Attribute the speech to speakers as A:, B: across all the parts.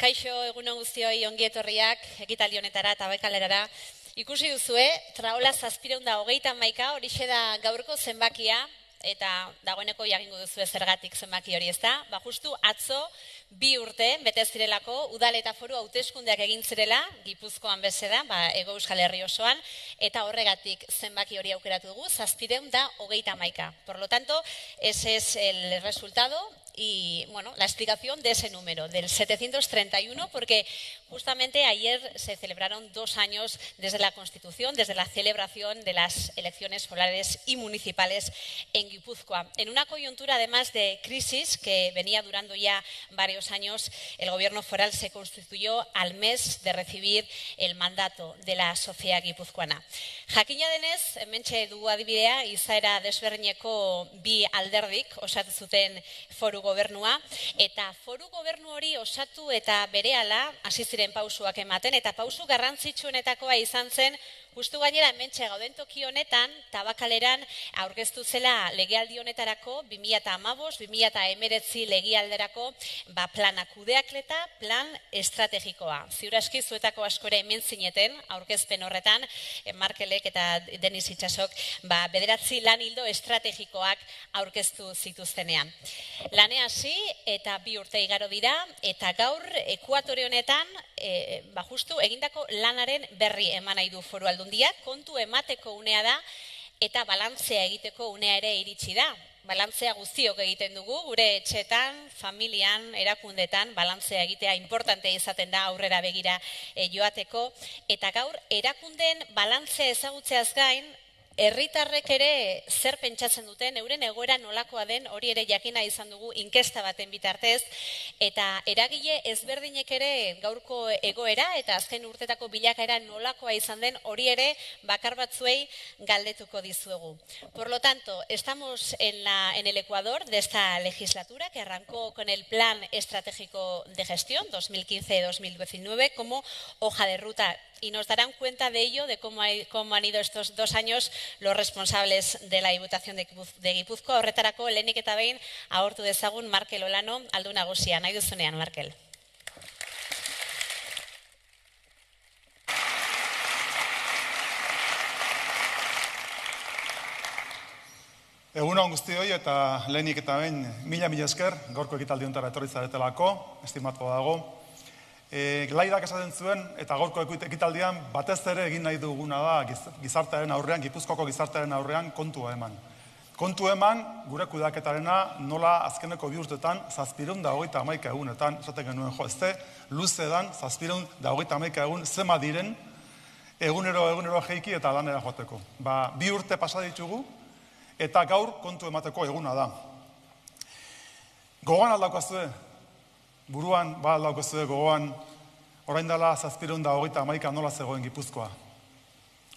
A: Kaixo, egunon guztioi ongi etorriak ekitaldi honetara eta bekalerara. Ikusi duzue, Traola 721, horixe da gaurko zenbakia, eta dagoeneko jakingo duzue zergatik zenbaki hori, ezta? Justu atzo 2 urte bete zirelako udal eta foru hauteskundeak egin zirela, Gipuzkoan bezala, Hego Euskal Herri osoan, eta horregatik zenbaki hori aukeratu dugu, 721. Por lo tanto, ese es el resultado y bueno, la explicación de ese número, del 731, porque justamente ayer se celebraron 2 años desde la Constitución, desde la celebración de las elecciones forales y municipales en Guipúzcoa. En una coyuntura además de crisis que venía durando ya varios años, el gobierno foral se constituyó al mes de recibir el mandato de la sociedad guipuzcoana. Jakina denez, hementxe dugu adibidea, izaera desberdineko 2 alderdik osatu zuten foru gobernua, eta foru gobernu hori osatu eta berehala hasi ziren pausuak ematen, eta pausu garrantzitsuenetakoa izan zen, justu gainera hementxe gauden toki honetan, Tabakaleran aurkeztu zela legealdi honetarako 2015-2019 legealderako plana kudeakleta, plan estrategikoa. Ziur aski zuetako askore hemen zineten aurkezpen horretan, Markelek eta Denis Itsasok 9 lan ildo estrategikoak aurkeztu zituztenean. Lanea hasi eta 2 urte igaro dira, eta gaur Ekuatore honetan justu egindako lanaren berri eman nahi du Foru Aldundiak, kontu emateko unea da eta balantzea egiteko unea ere iritsi da. Balantzea guztiok egiten dugu, gure etxetan, familian, erakundetan, balantzea egitea importante izaten da aurrera begira joateko, eta gaur erakundeen balantzea ezagutzeaz gain, herritarrek ere zer pentsatzen duten, euren egoera nolakoa den, hori ere jakina izan dugu inkesta baten bitartez, eta eragile ezberdinek ere gaurko egoera eta azken urtetako bilakaera nolakoa izan den, hori ere bakar batzuei galdetuko dizuegu. Por lo tanto, estamos en el Ecuador de esta legislatura que arrancó con el Plan Estratégico de Gestión 2015-2019 como hoja de ruta, y nos darán cuenta de ello, de cómo han ido estos 2 años los responsables de la Diputación de Guipúzcoa. Horretarako lehenik eta behin agurtu dezagun Markel Olano aldu nagusia. Nahi duzunean, Markel.
B: Egunon guztioi eta lehenik eta behin mila esker gaurko ekitaldi hontara etorri zaretelako, estimatua dago. Laidak esaten zuen eta gaurko ekitaldian batez ere egin nahi duguna da gizartearen aurrean, Gipuzkoako gizartearen aurrean kontua eman. Kontu eman gure kudeaketarena nola azkeneko 2 urtetan 721 egunetan, esaten genuen luze dan 721 egun zema diren egunero jeiki eta lanera joateko. 2 urte pasa ditugu eta gaur kontu emateko eguna da. Gogoan aldaukazue, buruan aldaukazue gogoan, orain dela 721 nola zegoen Gipuzkoa.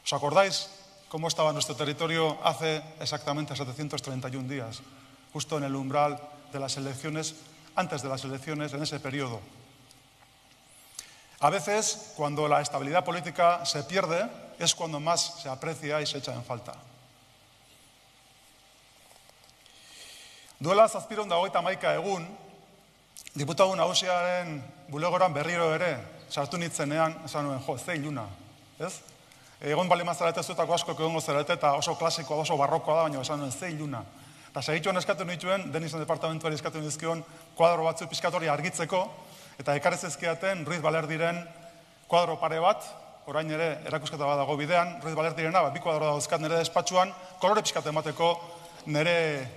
B: ¿Os acordáis cómo estaba nuestro territorio hace exactamente 731 días? Justo en el umbral de las elecciones, antes de las elecciones, en ese periodo. A veces, cuando la estabilidad política se pierde, es cuando más se aprecia y se echa en falta. Duela 721 egun, Diputatu nagusiaren bulegoran berriro ere sartu nitzenean, esan nuen, ze iluna, ez? Egon bali mazarete zuetako asko egongo zarete eta oso klasikoa, oso barrokoa da, baina esan nuen, ze iluna. Eta segituen eskatu nituen, Denisen departamentuari eskatu nizkion, kuadro batzu pizkatori argitzeko, eta ekarrez ezkiaten Ruiz Balerdiren kuadro pare bat, orain ere erakusketa bat dago bidean, Ruiz Balerdirena, 2 kuadro dauzkat nire despatxuan, kolore pizkatu emateko nire,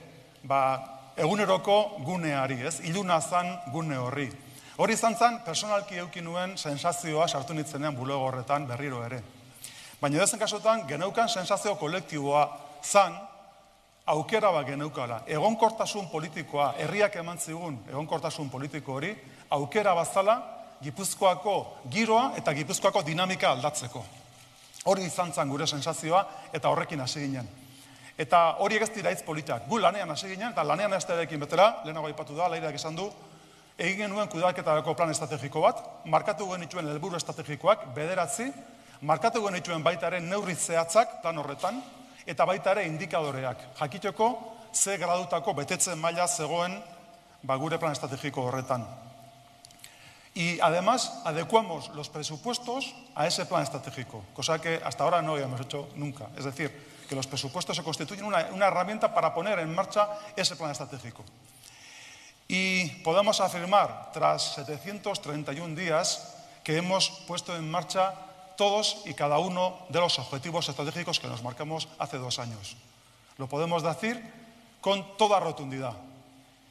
B: eguneroko guneari, ez? Iluna zan gune horri. Hori izan zan, personalki eukin nuen sensazioa sartu nitzenean bulego horretan berriro ere. Baina edozen kasutan, geneukan sensazio kolektiboa zan, aukera bat geneukala. Egonkortasun politikoa, herriak eman zigun egonkortasun politiko hori, aukera bazala Gipuzkoako giroa eta Gipuzkoako dinamika aldatzeko. Hori izan zan gure sensazioa eta horrekin hasi ginen. Eta horiek ez dira hitz politak. Gu lanean hasi ginen, eta lanean esterekin betela, lehenago aipatu da, Lairak esan du, egin genuen kudeaketarako plan estrategiko bat, markatu genituen helburu estrategikoak, 9, markatu genituen baita ere neurri zehatzak plan horretan, eta baita ere indikadoreak. Jakiteko ze gradutako betetzen maila zegoen gure plan estrategiko horretan. Y además adecuamos los presupuestos a ese plan estratégico, cosa que hasta ahora no habíamos hecho nunca. Es decir, que los presupuestos se constituyen una herramienta para poner en marcha ese plan estratégico. Y podemos afirmar, tras 731 días, que hemos puesto en marcha todos y cada uno de los objetivos estratégicos que nos marcamos hace 2 años. Lo podemos decir con toda rotundidad.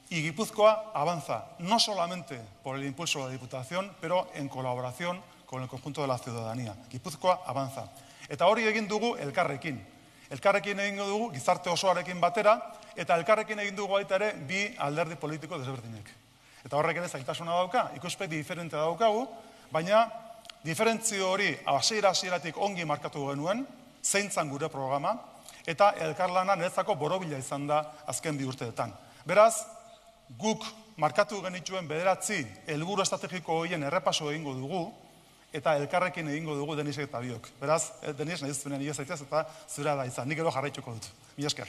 B: Y Guipúzcoa avanza, no solamente por el impulso de la Diputación, pero en colaboración con el conjunto de la ciudadanía. Guipúzcoa avanza. Eta hori egin dugu elkarrekin. Elkarrekin egingo dugu gizarte osoarekin batera, eta elkarrekin egin dugu baita ere bi alderdi politiko desberdinek. Eta horrek ere zailtasuna dauka, ikuspegi diferente daukagu, baina diferentzio hori hasieratik ongi markatu genuen, zeintzan gure programa, eta elkarlana niretzako borobila izan da azken 2 urteetan. Beraz, guk markatu genituen 9 helburu estrategiko horien errepaso egingo dugu, eta elkarrekin egingo dugu Denisek eta biok. Beraz, Denis, nahi zuenen ia zaitez eta zurea da izan. Nik edo jarraituko dut. Mila esker.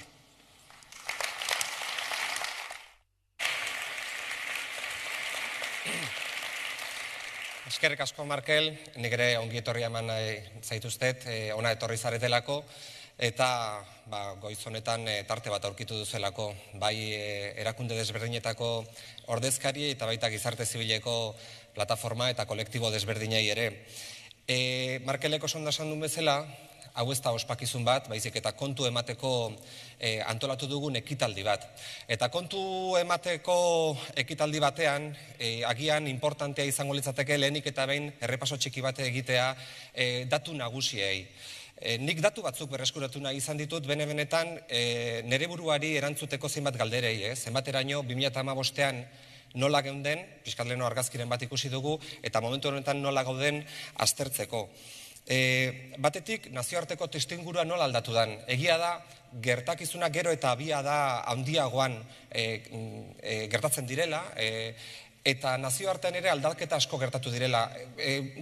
C: Eskerrik asko, Markel, nik ere ongi etorria eman zaituztet, ona etorri zaretelako, eta goiz honetan tarte bat aurkitu duzelako, bai erakunde desberdinetako ordezkari eta baita gizarte zibileko plataforma eta kolektibo desberdinei ere. Markelek oso ondo esan duen bezala, hau ez da ospakizun bat, baizik eta kontu emateko antolatu dugun ekitaldi bat. Eta kontu emateko ekitaldi batean, agian importantea izango litzateke lehenik eta behin errepaso txiki bat egitea datu nagusiei. Nik datu batzuk berreskuratu nahi izan ditut, benetan nire buruari erantzuteko zenbat galderei, zenbateraino 2015ean nola geunden, pixkat leheno argazkiren bat ikusi dugu, eta momentu honetan nola gauden aztertzeko. Batetik, nazioarteko testuingurua nola aldatu den. Egia da, gertakizuna gero eta abia da handiagoan gertatzen direla, eta nazioartean ere aldaketa asko gertatu direla.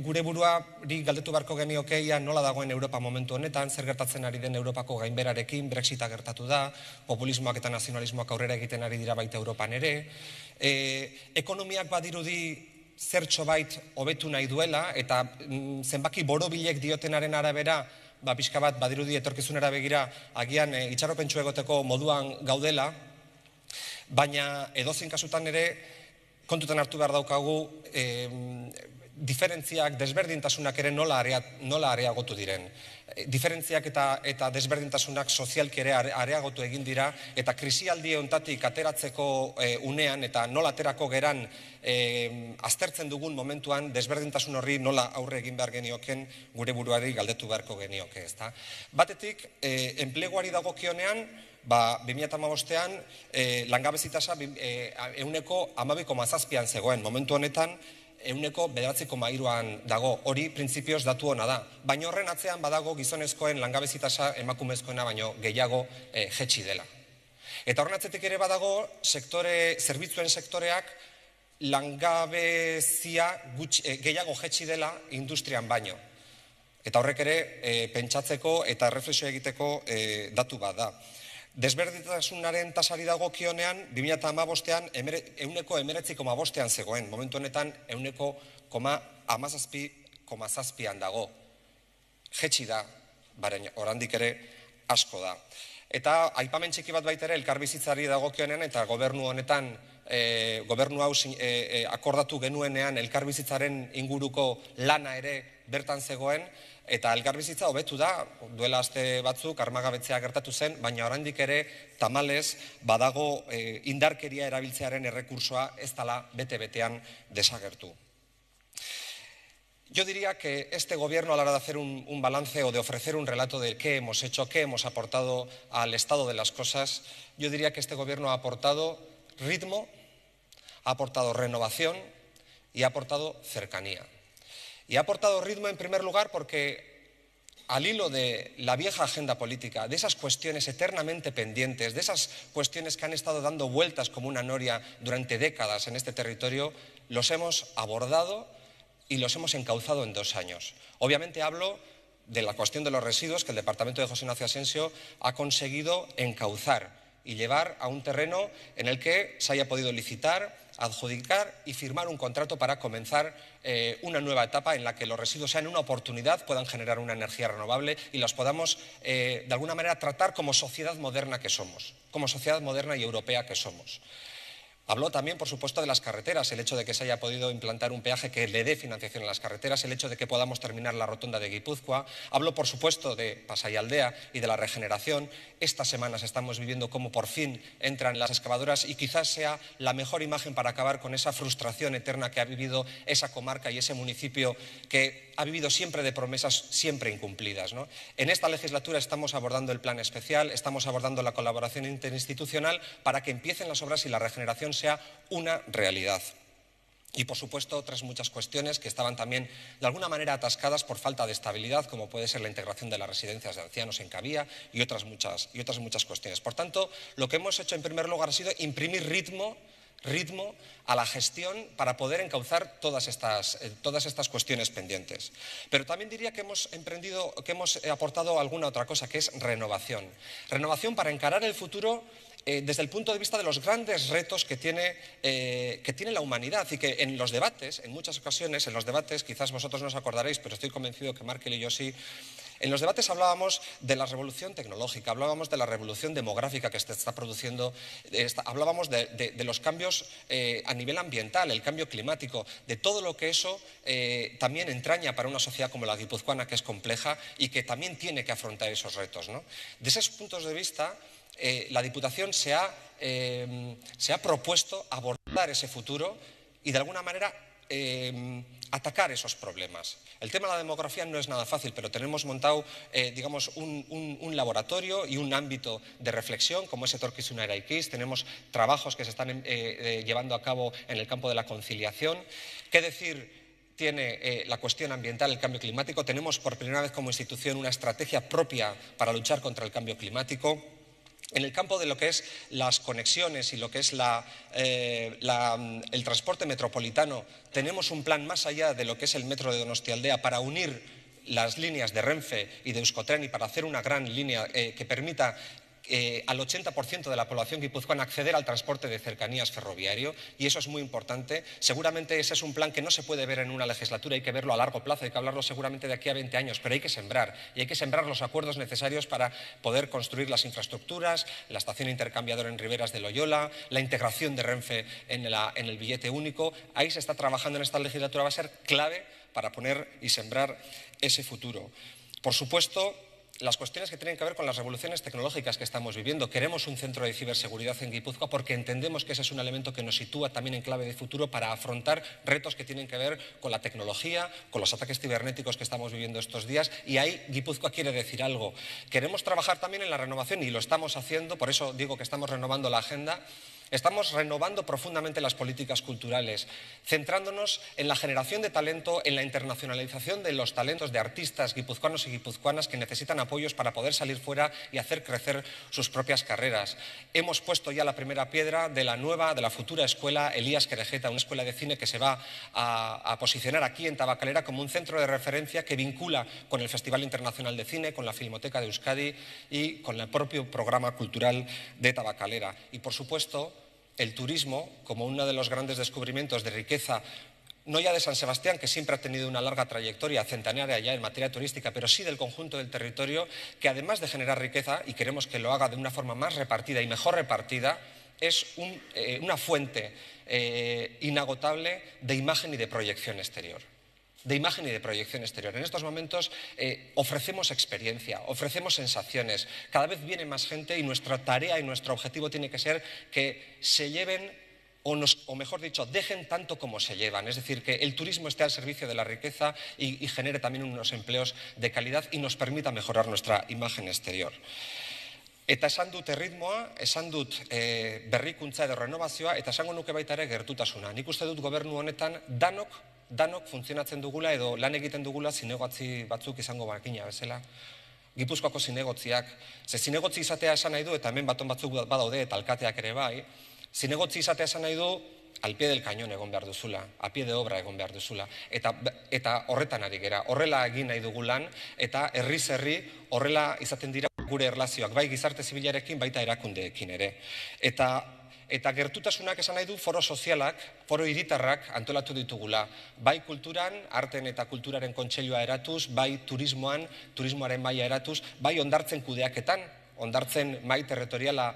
C: Gure buruari galdetu beharko geniokeia nola dagoen Europa momentu honetan, zer gertatzen ari den Europako gainberarekin, Brexita gertatu da, populismoak eta nazionalismoak aurrera egiten ari dira baita Europan ere, ekonomiak badirudi zertxo bait hobetu nahi duela, eta zenbaki borobilek diotenaren arabera, pixka bat badirudi etorkizunera begira, agian itxaropentsu egoteko moduan gaudela, baina edozein kasutan ere, kontutan hartu behar daukagu, diferentziak, desberdintasunak ere nola areagotu diren. Diferentziak eta desberdintasunak sozialki ere areagotu egin dira, eta krisialdi honetatik ateratzeko unean eta nola aterako geran aztertzen dugun momentuan desberdintasun horri nola aurre egin behar genioken gure buruari galdetu beharko genioke. Batetik, enpleguari dagokionean, 2015ean langabezi tasa 12,7an zegoen. Momentu honetan 9,3an dago, hori printzipioz datu hona da. Baina horren atzean badago gizonezkoen langabezi tasa emakumezkoena baino gehiago jetxi dela. Eta horren atzetik ere badago zerbitzuen sektoreak langabezia gehiago jetxi dela industrian baino. Eta horrek ere pentsatzeko eta erreflexio egiteko datu bat da. Desberdintasunaren tasari dagokionean 2015ean 19,5an zegoen, momentu honetan 19,17an dago. Jetxi da, oraindik ere asko da. Eta aipamen txiki bat baita ere elkarbizitzari dagokionean eta gobernu honetan, gobernu hau akordatu genuenean elkarbizitzaren inguruko lana ere bertan zegoen, eta elkarbizitza hobetu da, duela aste batzuk armagabetzea gertatu zen, baina oraindik ere tamalez badago indarkeria erabiltzearen errekursoa ez dela bete-betean desagertu. Yo diría que este gobierno, a la hora de hacer un balance o de ofrecer un relato de qué hemos hecho, qué hemos aportado al estado de las cosas, yo diría que este gobierno ha aportado ritmo, ha aportado renovación y ha aportado cercanía. Y ha aportado ritmo en primer lugar porque al hilo de la vieja agenda política, de esas cuestiones eternamente pendientes, de esas cuestiones que han estado dando vueltas como una noria durante décadas en este territorio, los hemos abordado y los hemos encauzado en 2 años. Obviamente hablo de la cuestión de los residuos que el departamento de José Ignacio Asensio ha conseguido encauzar y llevar a un terreno en el que se haya podido licitar, adjudicar y firmar un contrato para comenzar una nueva etapa en la que los residuos sean una oportunidad, puedan generar una energía renovable y los podamos de alguna manera tratar como sociedad moderna que somos, como sociedad moderna y europea que somos. Habló también, por supuesto, de las carreteras, el hecho de que se haya podido implantar un peaje que le dé financiación a las carreteras, el hecho de que podamos terminar la rotonda de Guipúzcoa. Habló, por supuesto, de Pasaialdea y de la regeneración. Estas semanas estamos viviendo cómo por fin entran las excavadoras y quizás sea la mejor imagen para acabar con esa frustración eterna que ha vivido esa comarca y ese municipio que ha vivido siempre de promesas siempre incumplidas, ¿no? En esta legislatura estamos abordando el plan especial, estamos abordando la colaboración interinstitucional para que empiecen las obras y la regeneración sea una realidad. Y, por supuesto, otras muchas cuestiones que estaban también de alguna manera atascadas por falta de estabilidad, como puede ser la integración de las residencias de ancianos en Cavía y otras muchas cuestiones. Por tanto, lo que hemos hecho en primer lugar ha sido imprimir ritmo a la gestión para poder encauzar todas estas cuestiones pendientes. Pero también diría que hemos aportado alguna otra cosa, que es renovación. Renovación para encarar el futuro desde el punto de vista de los grandes retos que tiene la humanidad y que en los debates, en muchas ocasiones, en los debates, quizás vosotros no os acordaréis, pero estoy convencido que Markel y yo sí, en los debates hablábamos de la revolución tecnológica, hablábamos de la revolución demográfica que se está produciendo, hablábamos de los cambios a nivel ambiental, el cambio climático, de todo lo que eso también entraña para una sociedad como la guipuzcoana, que es compleja y que también tiene que afrontar esos retos, ¿no? De esos puntos de vista, la Diputación se ha propuesto abordar ese futuro y de alguna manera atacar esos problemas. El tema de la demografía no es nada fácil, pero tenemos montado, digamos, un laboratorio y un ámbito de reflexión, como es Etorkizuna Eraikiz. Tenemos trabajos que se están llevando a cabo en el campo de la conciliación. ¿Qué decir tiene la cuestión ambiental, el cambio climático? Tenemos por primera vez como institución una estrategia propia para luchar contra el cambio climático. En el campo de lo que es las conexiones y lo que es el transporte metropolitano, tenemos un plan más allá de lo que es el metro de Donostialdea para unir las líneas de Renfe y de Euskotren y para hacer una gran línea que permita al 80% de la población guipuzcoana acceder al transporte de cercanías ferroviario, y eso es muy importante. Seguramente ese es un plan que no se puede ver en una legislatura, hay que verlo a largo plazo, hay que hablarlo seguramente de aquí a 20 años, pero hay que sembrar, y hay que sembrar los acuerdos necesarios para poder construir las infraestructuras, la estación intercambiadora en Riberas de Loyola, la integración de Renfe en el billete único. Ahí se está trabajando en esta legislatura, va a ser clave para poner y sembrar ese futuro. Por supuesto, las cuestiones que tienen que ver con las revoluciones tecnológicas que estamos viviendo. Queremos un centro de ciberseguridad en Guipúzcoa porque entendemos que ese es un elemento que nos sitúa también en clave de futuro para afrontar retos que tienen que ver con la tecnología, con los ataques cibernéticos que estamos viviendo estos días, y ahí Guipúzcoa quiere decir algo. Queremos trabajar también en la renovación y lo estamos haciendo, por eso digo que estamos renovando la agenda. Estamos renovando profundamente las políticas culturales, centrándonos en la generación de talento, en la internacionalización de los talentos de artistas guipuzcoanos y guipuzcoanas que necesitan apoyos para poder salir fuera y hacer crecer sus propias carreras. Hemos puesto ya la primera piedra de la futura escuela Elías Querejeta, una escuela de cine que se va a posicionar aquí en Tabacalera como un centro de referencia que vincula con el Festival Internacional de Cine, con la Filmoteca de Euskadi y con el propio programa cultural de Tabacalera. Y, por supuesto, el turismo como uno de los grandes descubrimientos de riqueza, no ya de San Sebastián, que siempre ha tenido una larga trayectoria centenaria ya en materia turística, pero sí del conjunto del territorio, que además de generar riqueza, y queremos que lo haga de una forma más repartida y mejor repartida, es una fuente inagotable de imagen y de proyección exterior. En estos momentos ofrecemos experiencia, ofrecemos sensaciones, cada vez viene más gente y nuestra tarea y nuestro objetivo tiene que ser que se lleven o mejor dicho, dejen tanto como se llevan, es decir, que el turismo esté al servicio de la riqueza y genere también unos empleos de calidad y nos permita mejorar nuestra imagen exterior. Eta esan dut erritmoa, esan dut berrikuntza edo renovazioa, eta esango nuke baita ere gertutasuna. Nik uste dut gobernu honetan danok funtzionatzen dugula edo lan egiten dugula zinegotzi batzuk izango makina bezala. Gipuzkoako zinegotziak, zinegotzi izatea esan nahi du, eta hemen baton batzuk badaude eta alkateak ere bai, zinegotzi izatea esan nahi du al pie del cañón egon behar duzula, a pie de obra egon behar duzula, eta horretan ari gera, horrela egin nahi dugu lan, eta herriz herri horrela izaten dira gure erlazioak, bai gizarte zibilarekin, baita erakundeekin ere. Eta Eta gertutasunak esan nahi du foro sozialak, foro hiritarrak antolatu ditugula. Bai kulturan, arten eta kulturaren kontseilua eratuz, bai turismoaren maila eratuz, bai hondartzen kudeaketan, hondartzen mai territoriala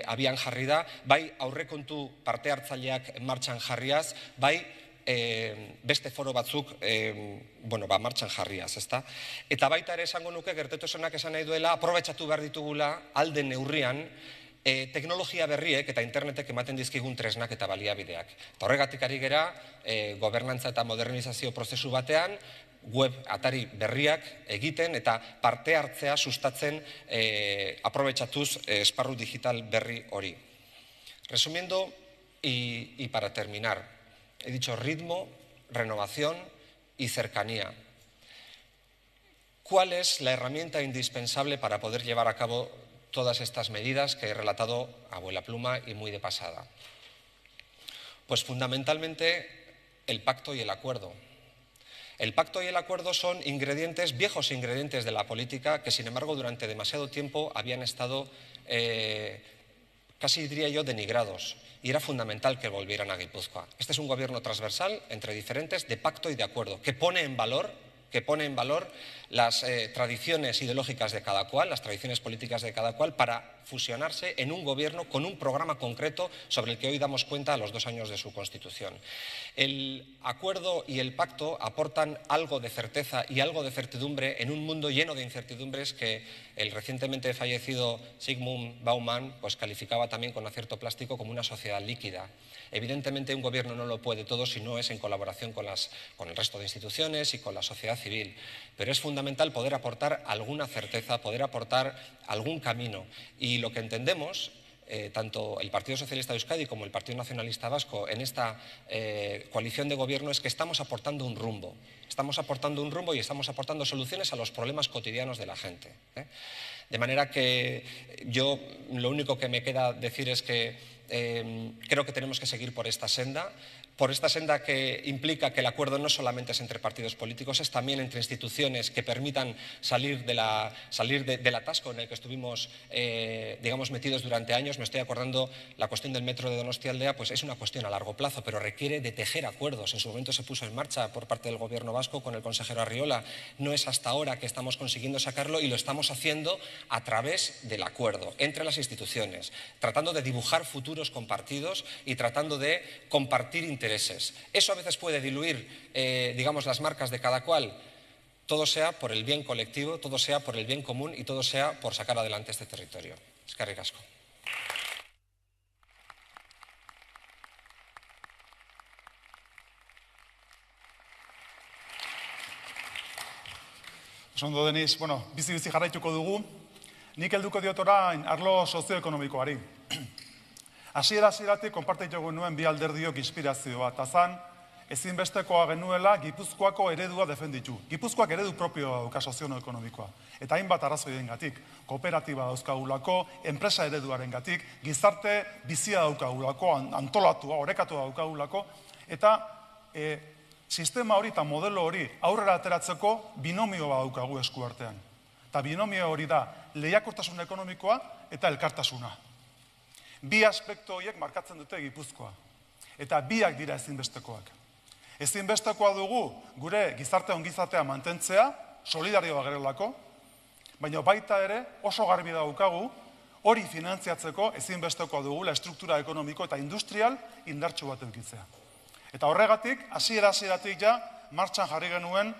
C: abian jarri da, bai aurrekontu parte hartzaileak martxan jarriaz, bai beste foro batzuk martxan jarriaz, ezta? Eta baita ere esango nuke gertutasunak esan nahi duela, aprobetxatu behar ditugula alde neurrian teknologia berriek eta internetek ematen dizkigun tresnak eta baliabideak. Eta horregatik ari gera, gobernantza eta modernizazio prozesu batean, web atari berriak egiten eta parte hartzea sustatzen aprobetxatuz esparru digital berri hori. Resumiendo y para terminar, he dicho ritmo, renovación y cercanía. ¿Cuál es la herramienta indispensable para poder llevar a cabo todas estas medidas que he relatado a vuela pluma y muy de pasada? Pues fundamentalmente el pacto y el acuerdo. El pacto y el acuerdo son ingredientes, viejos ingredientes de la política que sin embargo durante demasiado tiempo habían estado casi diría yo denigrados y era fundamental que volvieran a Guipúzcoa. Este es un gobierno transversal entre diferentes de pacto y de acuerdo que pone en valor las tradiciones ideológicas de cada cual, las tradiciones políticas de cada cual, para fusionarse en un gobierno con un programa concreto sobre el que hoy damos cuenta a los 2 años de su constitución. El acuerdo y el pacto aportan algo de certeza y algo de certidumbre en un mundo lleno de incertidumbres que el recientemente fallecido Zygmunt Bauman calificaba también con acierto plástico como una sociedad líquida. Evidentemente un gobierno no lo puede todo si no es en colaboración con el resto de instituciones y con la sociedad civil, pero es fundamental poder aportar alguna certeza, poder aportar algún camino. Y lo que entendemos, tanto el Partido Socialista de Euskadi como el Partido Nacionalista Vasco en esta coalición de gobierno, es que estamos aportando un rumbo. Estamos aportando un rumbo y estamos aportando soluciones a los problemas cotidianos de la gente. De manera que yo lo único que me queda decir es que creo que tenemos que seguir por esta senda que implica que el acuerdo no solamente es entre partidos políticos, es también entre instituciones que permitan salir del atasco en el que estuvimos metidos durante años. Me estoy acordando, la cuestión del metro de Donostialdea, pues es una cuestión a largo plazo, pero requiere de tejer acuerdos. En su momento se puso en marcha por parte del gobierno vasco con el consejero Arriola. No es hasta ahora que estamos consiguiendo sacarlo y lo estamos haciendo a través del acuerdo entre las instituciones, tratando de dibujar futuros compartidos y tratando de compartir intereses. Eso a veces puede diluir, las marcas de cada cual. Todo sea por el bien colectivo, todo sea por el bien común y todo sea por sacar adelante este territorio. Eskerrik asko.
B: Ondo Denis, bizi jarraituko dugu. Nik helduko diot orain arlo sozioekonomikoari. Hasieratik konpartitu nuen bi alderdiok inspirazioa, eta zan ezinbestekoa genuela Gipuzkoako eredua defenditu. Gipuzkoak eredu propioa dauka sozioekonomikoa. Eta hainbat arrazoiengatik, kooperatiba dauzkagulako, enpresa ereduarengatik, gizarte bizia daukagulako, antolatua, orekatua daukagulako, eta sistema hori eta modelo hori aurrera ateratzeko binomioa daukagu eskuartean. Eta binomio hori da lehiakortasun ekonomikoa eta elkartasuna. Bi aspektu horiek markatzen dute Gipuzkoa. Eta biak dira ezinbestekoak. Ezinbestekoa dugu gure gizarte ongizatea mantentzea, solidarioa gerelako, baina baita ere oso garbi daukagu hori finantziatzeko ezinbestekoa dugula estruktura ekonomiko eta industrial indartsu bat edukitzea. Eta horregatik, hasieratik ja, martxan jarri genuen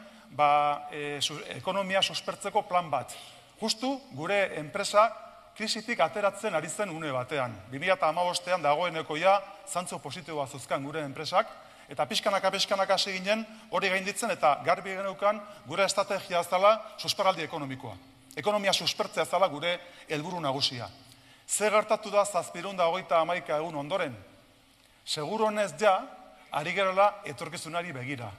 B: ekonomia suspertzeko plan bat. Justu gure enpresa krisitik ateratzen ari zen une batean. 2015ean dagoeneko ja zantzu positiboa zuzkan gure enpresak, eta pixkanaka hasi ginen hori gainditzen eta garbi geneukan gure estrategia zela susperraldi ekonomikoa. Ekonomia suspertzea zela gure helburu nagusia. Ze gertatu da 711 egun ondoren? Seguruenez ja, ari gerela etorkizunari begira.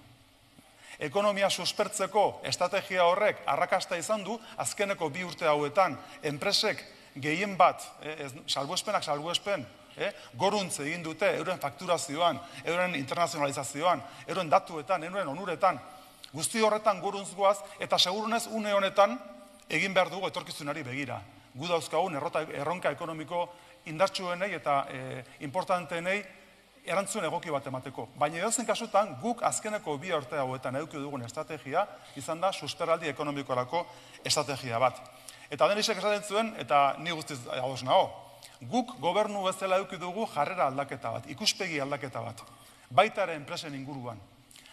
B: Ekonomia suspertzeko estrategia horrek arrakasta izan du azkeneko 2 urte hauetan enpresek gehien bat, salbuespen, goruntz egin dute euren fakturazioan, euren internazionalizazioan, euren datuetan, euren onuretan, guzti horretan goruntz goaz, eta segurunez une honetan egin behar dugu etorkizunari begira. Gu dauzkagun erronka ekonomiko indartsuenei eta importanteenei erantzun egoki bat emateko. Baina edozein kasutan, guk azkeneko 2 urte hauetan eduki dugun estrategia izan da susperraldi ekonomikorako estrategia bat. Eta Denisek esaten zuen, eta ni guztiz ados nago, guk gobernu bezala eduki dugu jarrera aldaketa bat, ikuspegi aldaketa bat, baita ere enpresen inguruan.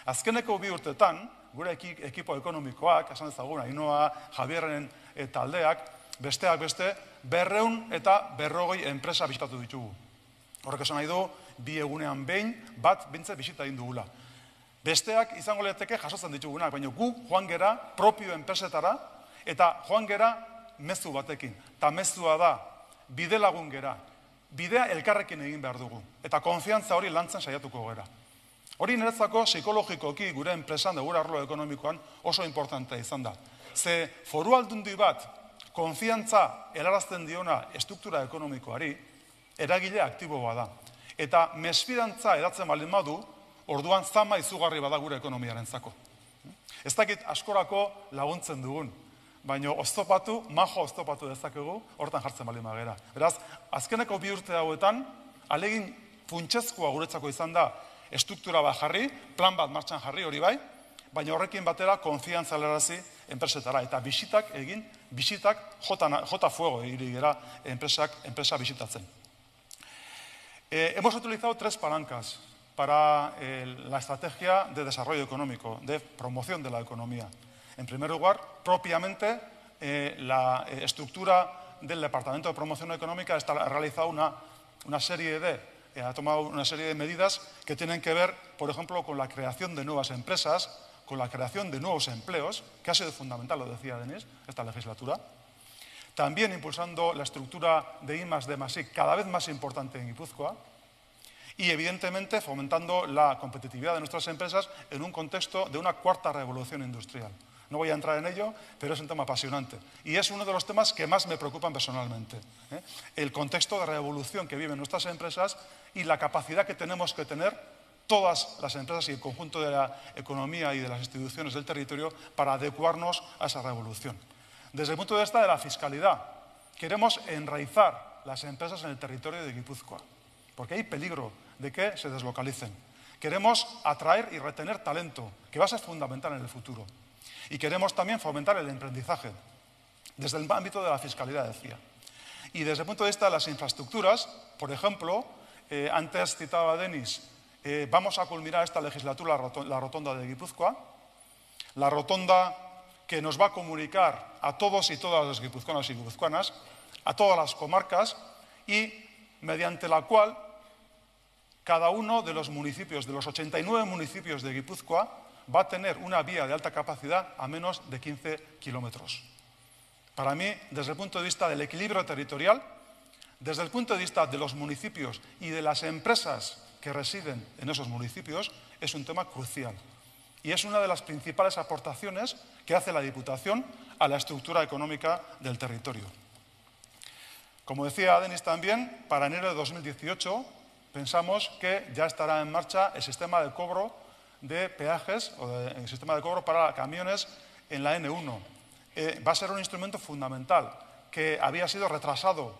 B: Azkeneko 2 urtetan, gure ekipo ekonomikoak, esan ezagun, Ainhoa, Javierren taldeak, besteak beste, 250 enpresa bisitatu ditugu. Horrek esan nahi du, 2 egunean behin, bat bintze bisita egin dugula. Besteak izango lirateke jasotzen ditugunak, baina gu joan gera propio enpresetara, eta joan gera mezu batekin. Ta mezua da, bide lagun gera, bidea elkarrekin egin behar dugu, eta konfiantza hori lantzen saiatuko gera. Hori niretzako psikologikoki gure enpresan, da gure arlo ekonomikoan oso importantea izan da. Ze foru aldundi bat, konfiantza helarazten diona estruktura ekonomikoari, eragile aktiboa da. Eta mesfidantza edatzen baldin badu, orduan zama izugarri bada gure ekonomiarentzako. Ez dakit askorako laguntzen dugun, baina oztopatu, majo oztopatu dezakegu, hortan jartzen baldin bagera. Beraz, azkeneko 2 urte hauetan, alegin funtsezkoa guretzako izan da estruktura bat jarri, plan bat martxan jarri hori bai, baina horrekin batera konfiantza helarazi enpresetara. Eta bisitak egin, bisitak jota fuego hiri gera enpresa bisitatzen. Hemos utilizado 3 palancas para la estrategia de desarrollo económico, de promoción de la economía. En primer lugar, propiamente la estructura del Departamento de Promoción Económica ha realizado ha tomado una serie de medidas que tienen que ver, por ejemplo, con la creación de nuevas empresas, con la creación de nuevos empleos, que ha sido fundamental, lo decía Denis, esta legislatura. También impulsando la estructura de I+D+I cada vez más importante en Guipúzcoa y, evidentemente, fomentando la competitividad de nuestras empresas en un contexto de una 4ª revolución industrial. No voy a entrar en ello, pero es un tema apasionante. Y es uno de los temas que más me preocupan personalmente. El contexto de revolución que viven nuestras empresas y la capacidad que tenemos que tener todas las empresas y el conjunto de la economía y de las instituciones del territorio para adecuarnos a esa revolución. Desde el punto de vista de la fiscalidad, queremos enraizar las empresas en el territorio de Guipúzcoa, porque hay peligro de que se deslocalicen. Queremos atraer y retener talento, que va a ser fundamental en el futuro. Y queremos también fomentar el emprendizaje, desde el ámbito de la fiscalidad, decía. Y desde el punto de vista de las infraestructuras, por ejemplo, antes citaba Denis, vamos a culminar esta legislatura la rotonda de Guipúzcoa, la rotonda que nos va a comunicar a todos y todas los guipuzcoanos y guipuzcoanas, a todas las comarcas, y mediante la cual cada uno de los municipios, de los 89 municipios de Guipúzcoa, va a tener una vía de alta capacidad a menos de 15 kilómetros. Para mí, desde el punto de vista del equilibrio territorial, desde el punto de vista de los municipios y de las empresas que residen en esos municipios, es un tema crucial. Y es una de las principales aportaciones que hace la Diputación a la estructura económica del territorio. Como decía Denis también, para enero de 2018 pensamos que ya estará en marcha el sistema de cobro de peajes o el sistema de cobro para camiones en la N1. Va a ser un instrumento fundamental que había sido retrasado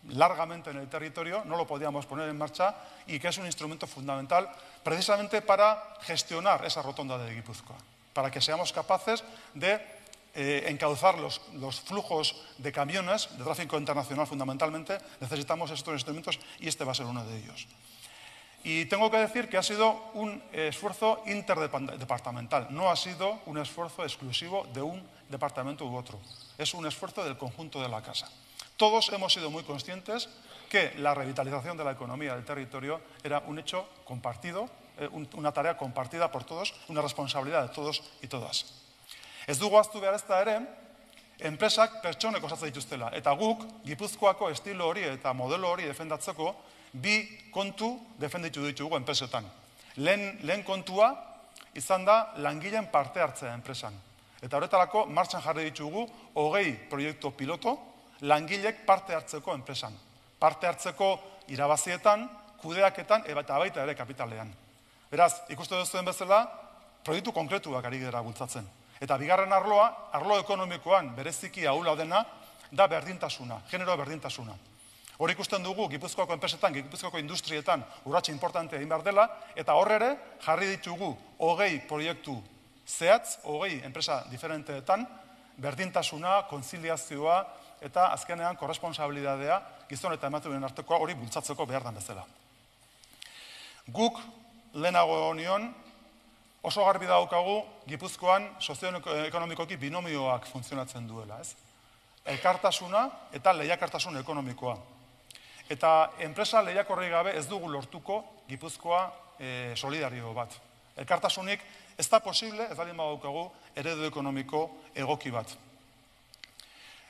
B: largamente en el territorio, no lo podíamos poner en marcha y que es un instrumento fundamental precisamente para gestionar esa rotonda de Guipúzcoa, para que seamos capaces de encauzar los flujos de camiones de tráfico internacional fundamentalmente. Necesitamos estos instrumentos y este va a ser uno de ellos. Y tengo que decir que ha sido un esfuerzo interdepartamental, no ha sido un esfuerzo exclusivo de un departamento u otro, es un esfuerzo del conjunto de la casa. Todos hemos sido muy conscientes que la revitalización de la economía del territorio era un hecho compartido, una tarea compartida por todos, una responsabilidad de todos y todas. Ez dugu ahaztu behar ezta ere, enpresak pertsonek osatzen dituztela. Eta guk, Gipuzkoako estilo hori eta modelo hori defendatzeko, 2 kontu defenditu ditugu enpresetan. Lehen kontua izan da langileen parte hartzea enpresan. Eta horretarako martxan jarri ditugu 20 proiektu piloto langilek parte hartzeko enpresan. Parte hartzeko irabazietan, kudeaketan eta baita ere kapitalean. Beraz, ikuste duzuen bezala, proiektu konkretuak ari gara bultzatzen. Eta bigarren arloa, arlo ekonomikoan bereziki ahula dena, da berdintasuna, genero berdintasuna. Hor ikusten dugu Gipuzkoako enpresetan, Gipuzkoako industrietan urratxe importantea egin behar dela, eta hor ere jarri ditugu 20 proiektu zehatz, 20 enpresa diferenteetan, berdintasuna, konziliazioa eta azkenean korresponsabilidadea gizon eta emakumeen artekoa hori bultzatzeko behar den bezala. Guk lehenago nion oso garbi daukagu Gipuzkoan sozioekonomikoki binomioak funtzionatzen duela, ez? Elkartasuna eta lehiakartasun ekonomikoa. Eta enpresa lehiakorri gabe ez dugu lortuko Gipuzkoa solidario bat. Elkartasunik ez da posible, ez baldin badaukagu eredu ekonomiko egoki bat.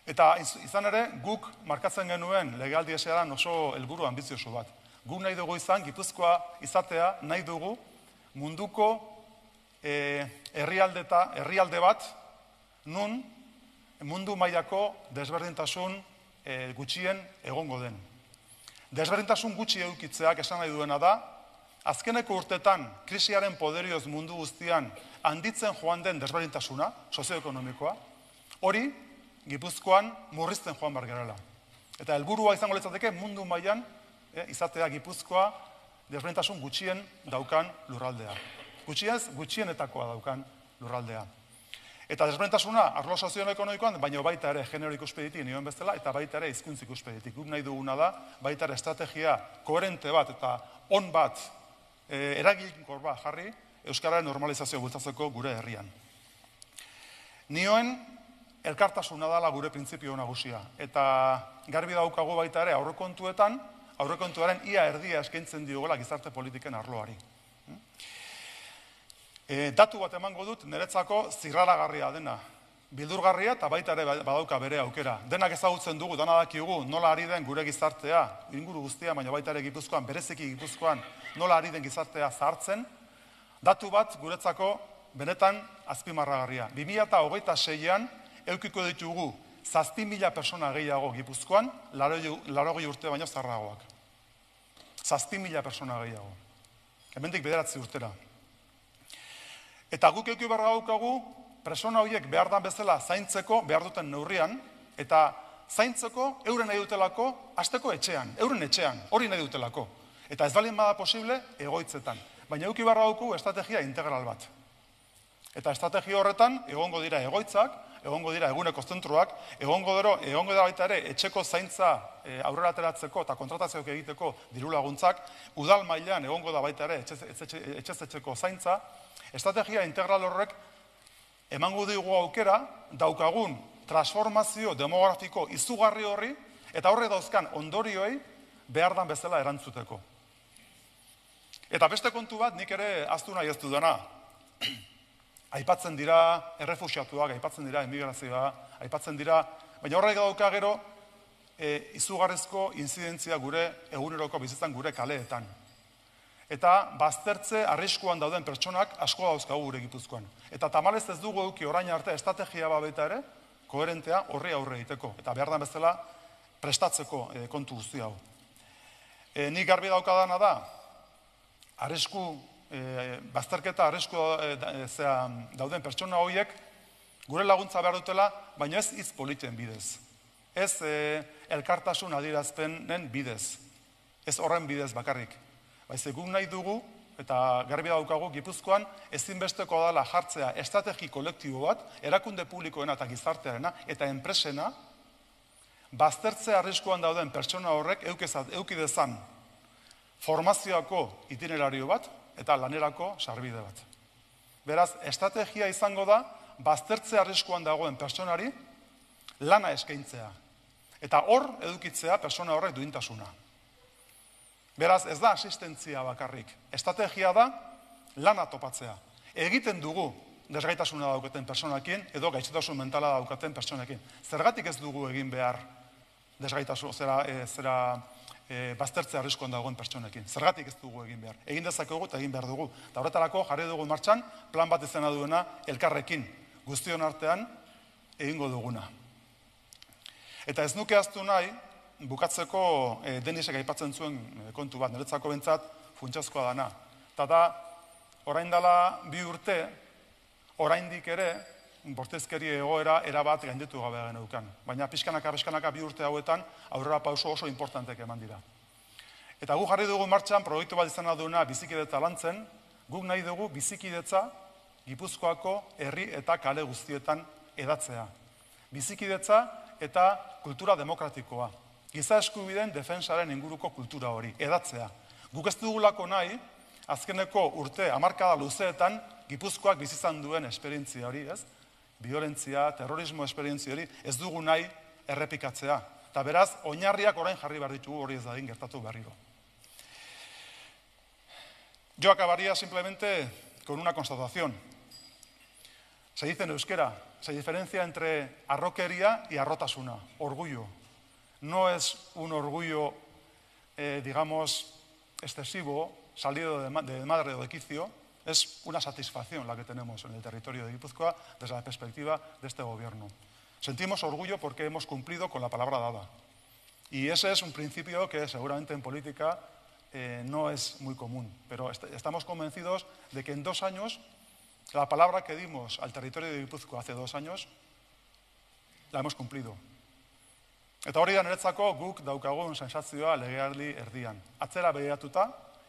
B: Eta izan ere, guk markatzen genuen legealdi esean oso helburu ambizioso bat. Guk nahi dugu izan, Gipuzkoa izatea nahi dugu munduko herrialde bat, nun mundu mailako desberdintasun gutxien egongo den. Desberdintasun gutxi edukitzeak esan nahi duena da, azkeneko urtetan krisiaren poderioz mundu guztian handitzen joan den desberdintasuna, sozioekonomikoa, hori Gipuzkoan murrizten joan behar gerela. Eta helburua izango litzateke mundu mailan izatea Gipuzkoa desberdintasun gutxien daukan lurraldea. Gutxienetakoa daukan lurraldea. Eta desberdintasuna arlo sozioekonomikoan, baina baita ere genero ikuspegitik nioen bezala, eta baita ere hizkuntza ikuspegitik. Guk nahi duguna da, baita ere estrategia koherente bat eta on bat, eraginkor bat jarri, euskararen normalizazio bultzatzeko gure herrian. Nioen elkartasuna dela gure printzipio nagusia. Eta garbi daukagu baita ere aurrekontuaren ia erdia eskaintzen diogela gizarte politiken arloari. Datu bat emango dut, niretzako zirraragarria dena. Bildurgarria eta baita ere badauka bere aukera. Denak ezagutzen dugu, dana dakigu, nola ari den gure gizartea, inguru guztia, baina baita ere Gipuzkoan, bereziki Gipuzkoan, nola ari den gizartea zahartzen. Datu bat guretzako benetan azpimarragarria. 2026an eukiko ditugu 7.000 persona gehiago Gipuzkoan, 80 urte baino zaharragoak. 7.000 persona gehiago. Hemendik 9 urtera. Eta guk euki behar daukagu, persona horiek behar dan bezala zaintzeko behar duten neurrian, eta zaintzeko euren nahi dutelako, hasteko etxean, euren etxean, hori nahi dutelako. Eta ez balin bada posible, egoitzetan. Baina euki behar daukagu estrategia integral bat. Eta estrategia horretan, egongo dira egoitzak, egongo dira eguneko zentroak, egongo dira baita ere etxeko zaintza aurrera ateratzeko eta kontratazioak egiteko diru laguntzak, udal mailan egongo da baita ere etxez-etxeko zaintza. Estrategia integral horrek emango digu aukera daukagun transformazio demografiko izugarri horri eta horre dauzkan ondorioei behar dan bezala erantzuteko. Eta beste kontu bat nik ere ahaztu nahi ez dudana. Aipatzen dira errefuxiatuak, aipatzen dira emigrazioa, aipatzen dira, baina horrek dauka gero izugarrizko inzidentzia gure eguneroko bizitzan gure kaleetan. Eta baztertze arriskuan dauden pertsonak asko dauzkagu gure Gipuzkoan. Eta tamalez ez dugu eduki orain arte estrategia baita ere, koherentea horri aurre egiteko. Eta behar da bezala prestatzeko kontu guzti hau. Nik garbi daukadana da, bazterketa arrisku dauden pertsona horiek gure laguntza behar dutela, baina ez hitz politen bidez. Ez elkartasun adierazpenen bidez. Ez horren bidez bakarrik. Baizik guk nahi dugu, eta garbi daukagu Gipuzkoan, ezinbesteko dela jartzea estrategi kolektibo bat, erakunde publikoena eta gizartearena, eta enpresena, baztertze arriskuan dauden pertsona horrek euki dezan formazioako itinerario bat, eta lanerako sarbide bat. Beraz, estrategia izango da, baztertze arriskuan dagoen pertsonari lana eskaintzea. Eta hor edukitzea pertsona horrek duintasuna. Beraz, ez da asistentzia bakarrik. Estrategia da lana topatzea. Egiten dugu desgaitasuna daukaten personakin edo gaixotasun mentala daukaten personakin. Zergatik ez dugu egin behar desgaitasun, baztertze arriskuan dagoen pertsonekin. Zergatik ez dugu egin behar. Egin dezakegu eta egin behar dugu. Eta horretarako jarri dugu martxan plan bat izena duena elkarrekin. Guztion artean egingo duguna. Eta ez nuke ahaztu nahi, bukatzeko Denisek aipatzen zuen kontu bat, niretzako bentsat funtsezkoa dana. Eta da, orain dela 2 urte, oraindik ere, bortizkeri egoera erabat gainditu gabe geneukan. Baina pixkanaka 2 urte hauetan aurrera pauso oso importantek eman dira. Eta gu jarri dugu martxan proiektu bat izan duena bizikidetza lantzen, guk nahi dugu bizikidetza Gipuzkoako herri eta kale guztietan edatzea. Bizikidetza eta kultura demokratikoa. Giza eskubideen defensaren inguruko kultura hori, edatzea. Guk ez dugulako nahi, azkeneko urte, hamarkada luzeetan, Gipuzkoak bizizan duen esperientzia hori, ez? Violentzia, terrorismo esperientzia hori, ez dugu nahi errepikatzea. Eta beraz, oinarriak orain jarri behar ditugu hori ez dadin gertatu berriro. Yo acabaría simplemente con una constatación. Se dice en euskera, se diferencia entre arroquería y arrotasuna, orgullo. No es un orgullo, digamos, excesivo, salido de madre o de quicio, es una satisfacción la que tenemos en el territorio de Guipúzcoa desde la perspectiva de este gobierno. Sentimos orgullo porque hemos cumplido con la palabra dada. Y ese es un principio que seguramente en política no es muy común, pero estamos convencidos de que en 2 años la palabra que dimos al territorio de Gipuzkoa hace 2 años la hemos cumplido. Eta hori da niretzako guk daukagun sentsazioa legealdi erdian. Atzera begiratuta,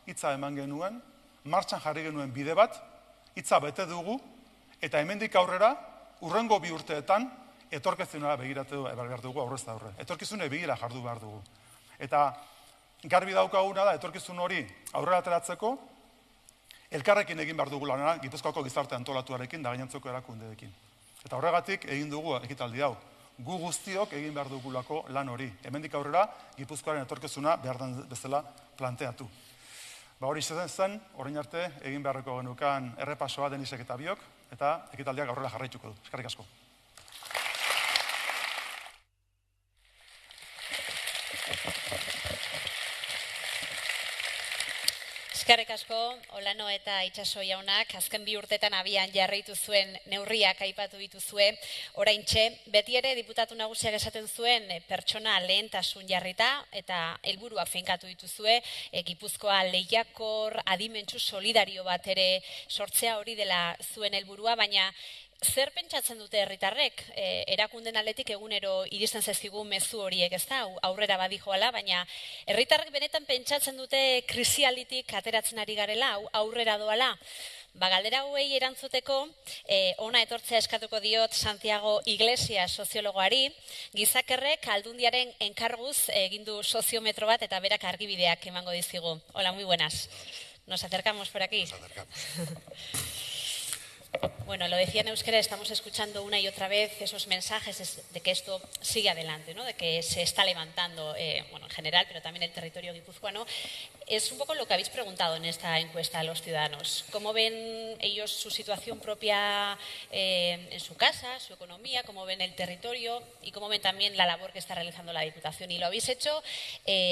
B: hitza eman genuen, martxan jarri genuen bide bat, hitza bete dugu, eta hemendik aurrera, hurrengo 2 urteetan, etorkizunera begiratu behar dugu aurrez aurre. Etorkizune begira jardu behar dugu. Eta garbi daukaguna da, etorkizun hori aurrera ateratzeko, elkarrekin egin behar dugu lanera, Gipuzkoako gizarte antolatuarekin da gainontzeko erakundeekin. Eta horregatik egin dugu ekitaldi hau. Gu guztiok egin behar dugulako lan hori. Hemendik aurrera, Gipuzkoaren etorkizuna behar den bezala planteatu. Hori zen, orain arte, egin beharreko genukan errepasoa Denisek eta biok, eta ekitaldiak aurrera jarraituko du. Eskerrik asko.
A: Eskerrik asko, Olano eta Itxaso jaunak, azken 2 urtetan abian jarraitu zuen neurriak aipatu dituzue. Oraintxe, beti ere diputatu nagusiak esaten zuen pertsona lehentasun jarrita eta helburuak finkatu dituzue, Gipuzkoa lehiakor, adimentsu solidario bat ere sortzea hori dela zuen helburua, baina zer pentsatzen dute herritarrek? Erakunden aldetik egunero iristen zaizkigu mezu horiek, ez da, aurrera badijoala, baina herritarrek benetan pentsatzen dute krisialditik ateratzen ari garela, aurrera doala. Galdera hauei erantzuteko, ona etortzea eskatuko diot Santiago Iglesias soziologoari, gizakerrek aldundiaren enkarguz egindu soziometro bat eta berak argibideak emango dizigu. Hola, muy buenas. Nos acercamos por aquí.
D: Nos acercamos.
A: Bueno, lo decía en euskera, estamos escuchando una y otra vez esos mensajes de que esto sigue adelante, ¿no? De que se está levantando, bueno, en general, pero también el territorio guipuzcoano. Es un poco lo que habéis preguntado en esta encuesta a los ciudadanos. ¿Cómo ven ellos su situación propia en su casa, su economía? ¿Cómo ven el territorio? Y cómo ven también la labor que está realizando la Diputación. Y lo habéis hecho,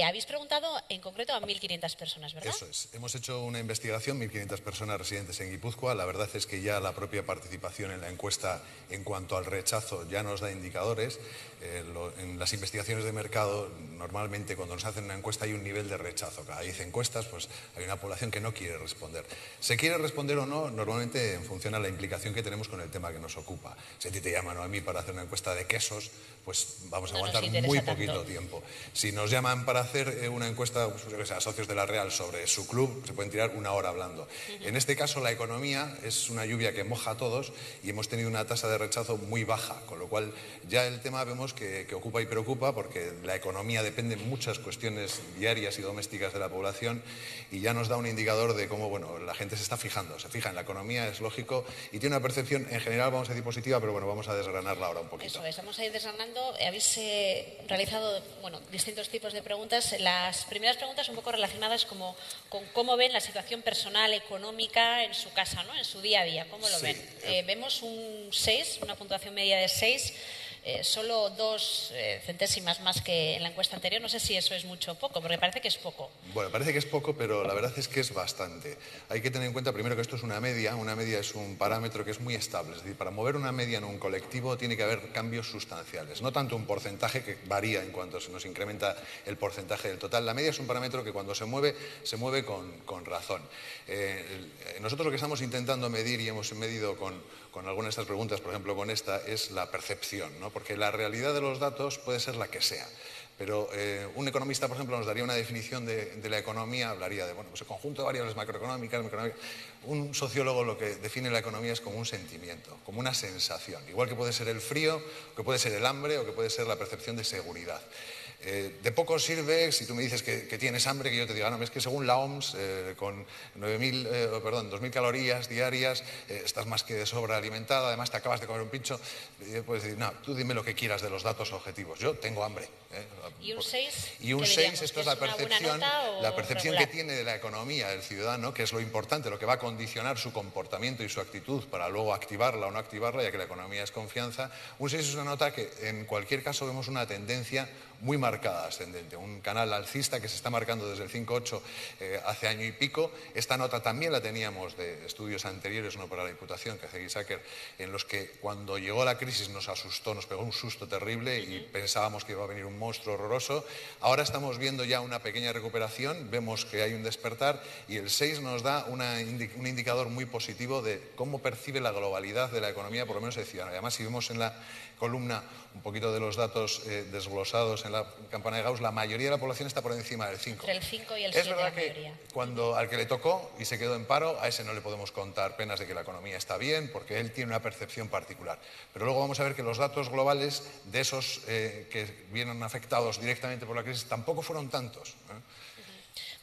A: habéis preguntado en concreto a 1.500 personas, ¿verdad?
D: Eso es. Hemos hecho una investigación, 1.500 personas residentes en Guipúzcoa. La verdad es que ya la propia participación en la encuesta en cuanto al rechazo ya nos da indicadores. En las investigaciones de mercado, normalmente cuando nos hacen una encuesta hay un nivel de rechazo. Cada 10 encuestas, pues hay una población que no quiere responder. ¿Se quiere responder o no? Normalmente en función a la implicación que tenemos con el tema que nos ocupa. Si a ti te llaman o a mí para hacer una encuesta de quesos, pues vamos a aguantar muy poquito tiempo. Si nos llaman para hacer una encuesta, pues, a socios de la Real sobre su club, se pueden tirar 1 hora hablando. En este caso, la economía es una lluvia que moja a todos y hemos tenido una tasa de rechazo muy baja, con lo cual ya el tema vemos que ocupa y preocupa, porque la economía depende de muchas cuestiones diarias y domésticas de la población y ya nos da un indicador de cómo, bueno, la gente se está fijando, se fija en la economía, es lógico, y tiene una percepción en general, vamos a decir, positiva, pero bueno, vamos a desgranarla ahora un poquito.
A: Eso es, vamos a ir desgranando. Habéis realizado, bueno, distintos tipos de preguntas. Las primeras preguntas un poco relacionadas con cómo ven la situación personal, económica en su casa, ¿no? En su día a día, ¿cómo lo ven? Vemos un 6, una puntuación media de 6. Solo 2 centésimas más que en la encuesta anterior. No sé si eso es mucho o poco, porque parece que es poco.
D: Bueno, parece que es poco, pero la verdad es que es bastante. Hay que tener en cuenta primero que esto es una media es un parámetro que es muy estable. Es decir, para mover una media en un colectivo tiene que haber cambios sustanciales, no tanto un porcentaje que varía en cuanto se nos incrementa el porcentaje del total. La media es un parámetro que cuando se mueve con razón. Nosotros lo que estamos intentando medir y hemos medido con con algunas de estas preguntas, por ejemplo con esta, es la percepción, ¿no? Porque la realidad de los datos puede ser la que sea. Pero un economista, por ejemplo, nos daría una definición de la economía, hablaría de pues el conjunto de variables macroeconómicas, microeconómicas. Un sociólogo lo que define la economía es como un sentimiento, como una sensación. Igual que puede ser el frío, que puede ser el hambre o que puede ser la percepción de seguridad. De poco sirve si tú me dices que tienes hambre, que yo te diga, no, es que según la OMS, con 2.000 calorías diarias, estás más que de sobra alimentada, además te acabas de comer un pincho. Puedes decir, no, tú dime lo que quieras de los datos objetivos. Yo tengo hambre.
A: ¿Y un 6?
D: Y un 6, esto es la percepción que
A: regular?
D: tiene de la economía el ciudadano, que es lo importante, lo que va a condicionar su comportamiento y su actitud para luego activarla o no activarla, ya que la economía es confianza. Un 6 es una nota que en cualquier caso vemos una tendencia muy marcada ascendente, un canal alcista que se está marcando desde el 5,8 hace año y pico. Esta nota también la teníamos de estudios anteriores, no para la Diputación, que hace Guisaker, en los que cuando llegó la crisis nos asustó, nos pegó un susto terrible y pensábamos que iba a venir un monstruo horroroso. Ahora estamos viendo ya una pequeña recuperación, vemos que hay un despertar y el 6 nos da un indicador muy positivo de cómo percibe la globalidad de la economía, por lo menos el ciudadano. Además, si vemos en la columna un poquito de los datos desglosados en la campana de Gauss, la mayoría de la población está por encima del 5.
A: Entre el 5 y el 7
D: Es verdad
A: la
D: que
A: mayoría.
D: cuando al que le tocó y se quedó en paro, a ese no le podemos contar penas de que la economía está bien, porque él tiene una percepción particular. Pero luego vamos a ver que los datos globales de esos que vienen afectados directamente por la crisis tampoco fueron tantos.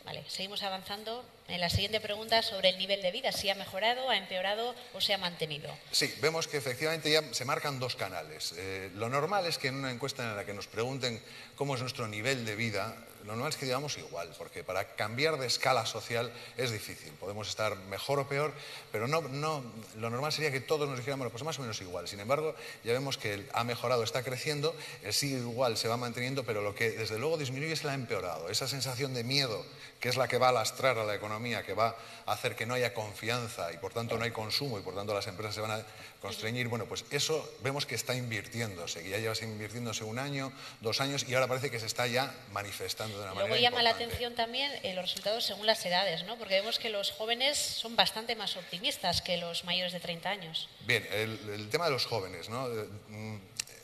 A: Vale, seguimos avanzando en la siguiente pregunta sobre el nivel de vida, si ha mejorado, ha empeorado o se ha mantenido.
D: Sí, vemos que efectivamente ya se marcan dos canales. Lo normal es que en una encuesta en la que nos pregunten cómo es nuestro nivel de vida, lo normal es que digamos igual, porque para cambiar de escala social es difícil. Podemos estar mejor o peor, pero lo normal sería que todos nos dijéramos pues más o menos igual. Sin embargo, ya vemos que ha mejorado, está creciendo, el sigue igual, se va manteniendo, pero lo que desde luego disminuye es el ha empeorado. Esa sensación de miedo, que es la que va a lastrar a la economía, que va a hacer que no haya confianza y por tanto no hay consumo y por tanto las empresas se van a constreñir, bueno, pues eso vemos que está invirtiéndose, que ya lleva invirtiéndose 1 año, 2 años y ahora parece que se está ya manifestando de una manera
A: Luego llama la
D: importante.
A: atención también los resultados según las edades, ¿no? Porque vemos que los jóvenes son bastante más optimistas que los mayores de 30 años.
D: Bien, el tema de los jóvenes, ¿no?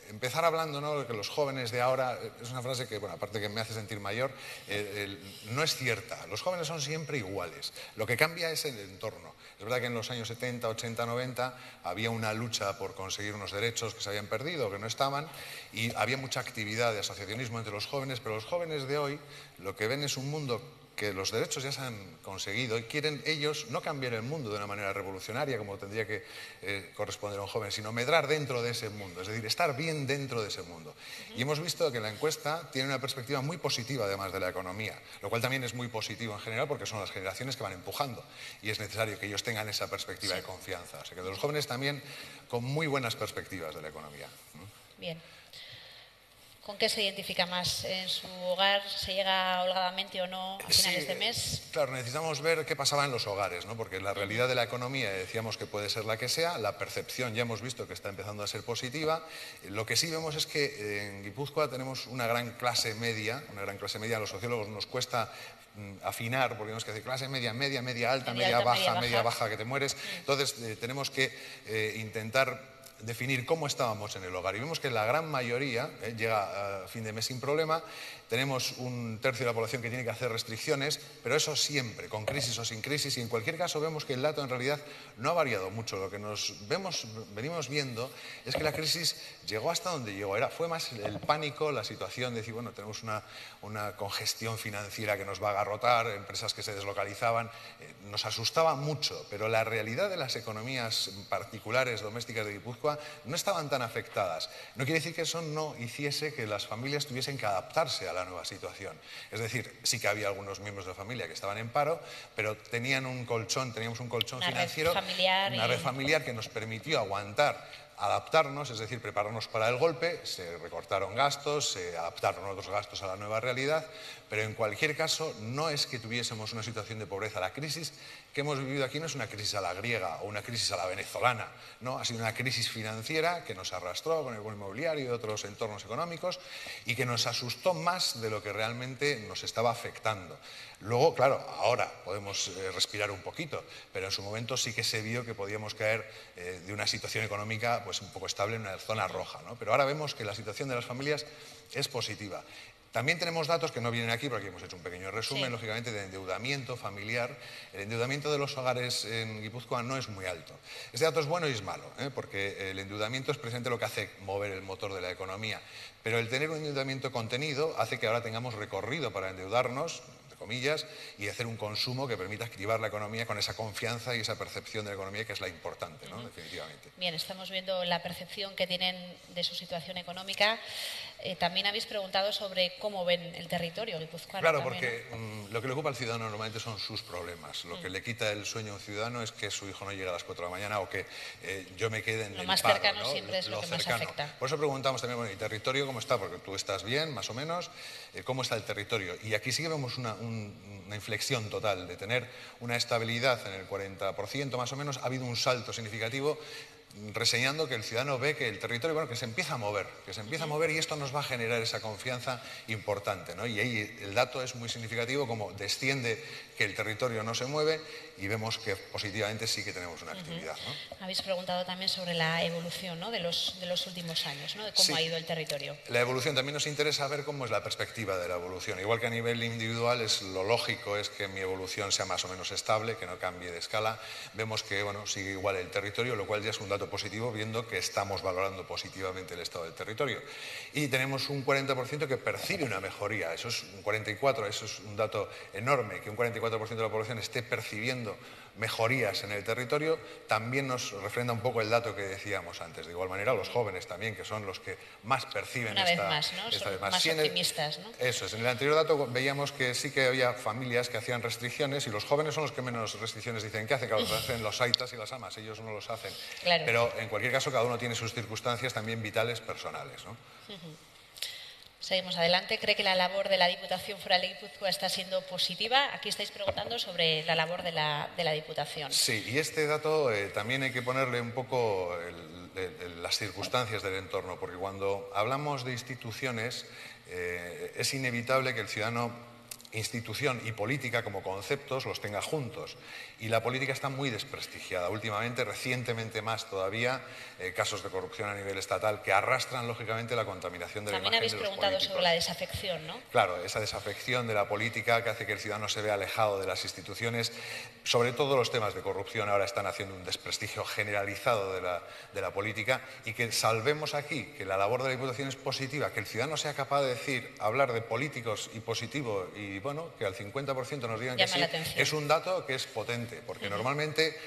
D: Empezar hablando, ¿no?, que los jóvenes de ahora, es una frase que, bueno, aparte que me hace sentir mayor, no es cierta. Los jóvenes son siempre iguales. Lo que cambia es el entorno. Es verdad que en los años 70, 80, 90 había una lucha por conseguir unos derechos que se habían perdido, que no estaban, y había mucha actividad de asociacionismo entre los jóvenes, pero los jóvenes de hoy lo que ven es un mundo que los derechos ya se han conseguido y quieren ellos no cambiar el mundo de una manera revolucionaria como tendría que corresponder a un joven, sino medrar dentro de ese mundo, es decir, estar bien dentro de ese mundo. Y hemos visto que la encuesta tiene una perspectiva muy positiva además de la economía, lo cual también es muy positivo en general porque son las generaciones que van empujando y es necesario que ellos tengan esa perspectiva de confianza. O sea que de los jóvenes también con muy buenas perspectivas de la economía.
A: Bien. ¿Con qué se identifica más? ¿En su hogar se llega holgadamente o no a finales de mes?
D: Claro, necesitamos ver qué pasaba en los hogares, ¿no? Porque la realidad de la economía decíamos que puede ser la que sea, la percepción ya hemos visto que está empezando a ser positiva. Lo que sí vemos es que en Guipúzcoa tenemos una gran clase media, a los sociólogos nos cuesta afinar, porque tenemos que decir clase media, media alta, media baja, que te mueres. Entonces tenemos que intentar definir cómo estábamos en el hogar y vemos que la gran mayoría llega a fin de mes sin problema. Tenemos 1/3 de la población que tiene que hacer restricciones, pero eso siempre, con crisis o sin crisis, y en cualquier caso vemos que el dato en realidad no ha variado mucho. Lo que venimos viendo es que la crisis llegó hasta donde llegó. Fue más el pánico, la situación de decir, bueno, tenemos una congestión financiera que nos va a agarrotar, empresas que se deslocalizaban, nos asustaba mucho, pero la realidad de las economías particulares domésticas de Guipúzcoa no estaban tan afectadas. No quiere decir que eso no hiciese que las familias tuviesen que adaptarse a la nueva situación. Es decir, sí que había algunos miembros de la familia que estaban en paro, pero teníamos un colchón financiero, una red familiar que nos permitió aguantar, adaptarnos, es decir, prepararnos para el golpe. Se recortaron gastos, se adaptaron otros gastos a la nueva realidad, pero en cualquier caso no es que tuviésemos una situación de pobreza. La crisis que hemos vivido aquí no es una crisis a la griega o una crisis a la venezolana, ¿no? Ha sido una crisis financiera que nos arrastró con el boom inmobiliario y otros entornos económicos y que nos asustó más de lo que realmente nos estaba afectando. Luego, claro, ahora podemos respirar un poquito, pero en su momento sí que se vio que podíamos caer de una situación económica pues un poco estable en una zona roja, ¿no? Pero ahora vemos que la situación de las familias es positiva. También tenemos datos que no vienen aquí, porque hemos hecho un pequeño resumen, lógicamente, de endeudamiento familiar. El endeudamiento de los hogares en Guipúzcoa no es muy alto. Este dato es bueno y es malo, porque el endeudamiento es precisamente lo que hace mover el motor de la economía. Pero el tener un endeudamiento contenido hace que ahora tengamos recorrido para endeudarnos, comillas, y hacer un consumo que permita activar la economía con esa confianza y esa percepción de la economía que es la importante, ¿no? Definitivamente.
A: Bien, estamos viendo la percepción que tienen de su situación económica. También habéis preguntado sobre cómo ven el territorio guipuzcoano.
D: Claro,
A: también,
D: porque lo que le ocupa al ciudadano normalmente son sus problemas. Lo que le quita el sueño a un ciudadano es que su hijo no llegue a las 4 de la mañana o que yo me quede en el paro.
A: Lo más cercano siempre es lo que más afecta.
D: Por eso preguntamos también, bueno, ¿y territorio cómo está? Porque tú estás bien, más o menos. ¿Cómo está el territorio? Y aquí sí que vemos una inflexión total de tener una estabilidad en el 40% más o menos. Ha habido un salto significativo reseñando que el ciudadano ve que el territorio, bueno, que se empieza a mover, y esto nos va a generar esa confianza importante, ¿no? Y ahí el dato es muy significativo, como desciende que el territorio no se mueve y vemos que positivamente sí que tenemos una actividad, ¿no?
A: Habéis preguntado también sobre la evolución, ¿no?, de los últimos años, ¿no?, de cómo ha ido el territorio.
D: La evolución, también nos interesa ver cómo es la perspectiva de la evolución. Igual que a nivel individual, lo lógico es que mi evolución sea más o menos estable, que no cambie de escala. Vemos que, bueno, sigue igual el territorio, lo cual ya es un dato positivo, viendo que estamos valorando positivamente el estado del territorio. Y tenemos un 40% que percibe una mejoría. Eso es un 44%, eso es un dato enorme, que un 44% de la población esté percibiendo mejorías en el territorio. También nos refrenda un poco el dato que decíamos antes. De igual manera, los jóvenes también, que son los que más perciben
A: una vez más, ¿no? Son más optimistas, ¿no?
D: Eso es. En el anterior dato veíamos que sí que había familias que hacían restricciones y los jóvenes son los que menos restricciones dicen que hacen. Claro, los hacen los aitas y las amas, ellos no los hacen.
A: Claro.
D: Pero en cualquier caso, cada uno tiene sus circunstancias también vitales personales, ¿no?
A: Seguimos adelante. ¿Cree que la labor de la Diputación Foral de Guipúzcoa está siendo positiva? Aquí estáis preguntando sobre la labor de la Diputación.
D: Sí, y este dato también hay que ponerle un poco las circunstancias del entorno, porque cuando hablamos de instituciones es inevitable que el ciudadano, institución y política como conceptos los tenga juntos. Y la política está muy desprestigiada. Últimamente, recientemente más todavía, casos de corrupción a nivel estatal que arrastran lógicamente la contaminación de la imagen de los políticos.
A: También habéis preguntado sobre la desafección, ¿no?
D: Claro, esa desafección de la política que hace que el ciudadano se vea alejado de las instituciones. Sobre todo los temas de corrupción ahora están haciendo un desprestigio generalizado de la política, y que salvemos aquí que la labor de la Diputación es positiva, que el ciudadano sea capaz de decir, hablar de políticos y positivo, y bueno, que al 50% nos digan que sí, es un dato que es potente, porque normalmente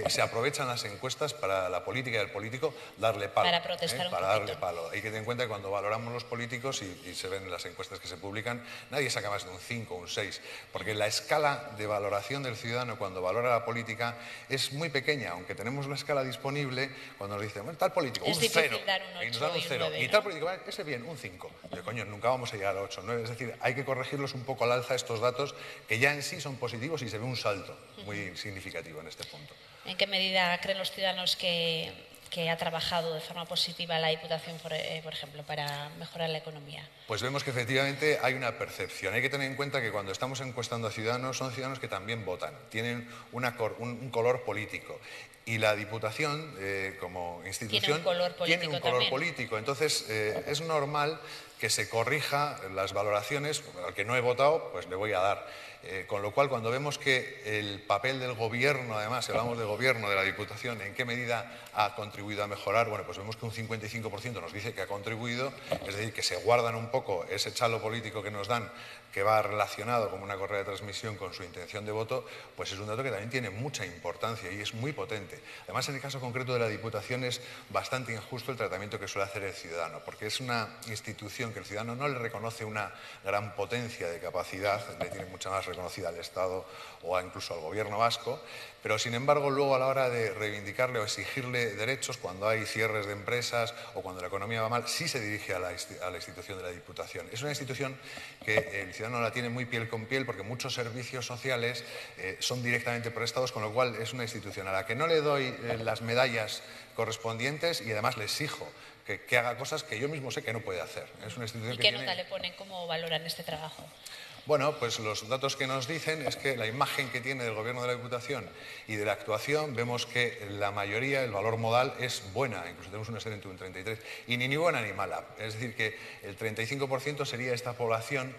D: se aprovechan las encuestas para la política y el político darle palo.
A: Para protestar
D: para darle palo. Hay que tener en cuenta que cuando valoramos los políticos, y se ven en las encuestas que se publican, nadie saca más de un 5 o un 6, porque la escala de valoración del ciudadano cuando valora la política es muy pequeña, aunque tenemos la escala disponible. Cuando nos dicen, bueno, tal político, un 0, y nos dan un 0, y tal político, ese bien, un 5. Pero coño, nunca vamos a llegar a 8, 9, es decir, hay que corregirlos un poco al alza estos datos, que ya en sí son positivos y se ve un salto muy significativo en este punto.
A: ¿En qué medida creen los ciudadanos que ha trabajado de forma positiva la Diputación, por ejemplo, para mejorar la economía?
D: Pues vemos que efectivamente hay una percepción. Hay que tener en cuenta que cuando estamos encuestando a ciudadanos, son ciudadanos que también votan, tienen un color político. Y la Diputación, como institución, tiene un color político. Entonces, es normal que se corrija las valoraciones. Al que no he votado, pues le voy a dar. Con lo cual, cuando vemos que el papel del gobierno, además, si hablamos de gobierno, de la Diputación, en qué medida ha contribuido a mejorar, bueno, pues vemos que un 55% nos dice que ha contribuido, es decir, que se guardan un poco ese chalo político que nos dan, que va relacionado como una correa de transmisión con su intención de voto, pues es un dato que también tiene mucha importancia y es muy potente. evidente. Además, en el caso concreto de la Diputación es bastante injusto el tratamiento que suele hacer el ciudadano, porque es una institución que el ciudadano no le reconoce una gran potencia de capacidad, le tiene mucha más reconocida al Estado o incluso al Gobierno vasco, pero sin embargo luego a la hora de reivindicarle o exigirle derechos cuando hay cierres de empresas o cuando la economía va mal, sí se dirige a la institución de la Diputación. Es una institución que el ciudadano la tiene muy piel con piel porque muchos servicios sociales son directamente prestados, con lo cual es una institución a la que no le doy las medallas correspondientes y además le exijo que haga cosas que yo mismo sé que no puede hacer. Es una institución
A: ¿Y qué nota le ponen? ¿Cómo valoran este trabajo?
D: Bueno, pues los datos que nos dicen es que la imagen que tiene del Gobierno de la Diputación y de la actuación, vemos que la mayoría, el valor modal es buena, incluso tenemos un excelente un 33, y ni buena ni mala. Es decir, que el 35% sería esta población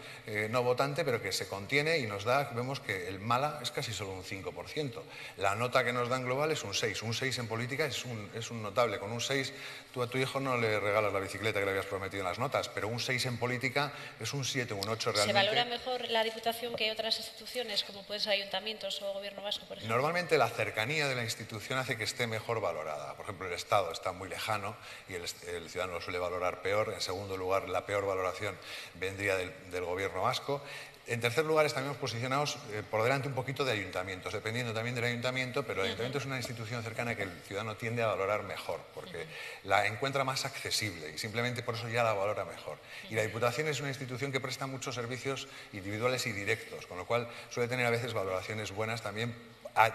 D: no votante, pero que se contiene y nos da, vemos que el mala es casi solo un 5%. La nota que nos dan global es un 6. Un 6 en política es un notable. Con un 6 tú a tu hijo no le regalas la bicicleta que le habías prometido en las notas, pero un 6 en política es un 7, un 8 realmente.
A: ¿Se valora mejor la Diputación que otras instituciones, como pueden ser ayuntamientos o Gobierno vasco, por ejemplo?
D: Normalmente la cercanía de la institución hace que esté mejor valorada. Por ejemplo, el Estado está muy lejano y el ciudadano lo suele valorar peor. En segundo lugar, la peor valoración vendría del Gobierno vasco. En tercer lugar, estamos posicionados por delante un poquito de ayuntamientos, dependiendo también del ayuntamiento, pero el ayuntamiento es una institución cercana que el ciudadano tiende a valorar mejor, porque la encuentra más accesible y simplemente por eso ya la valora mejor. Y la Diputación es una institución que presta muchos servicios individuales y directos, con lo cual suele tener a veces valoraciones buenas también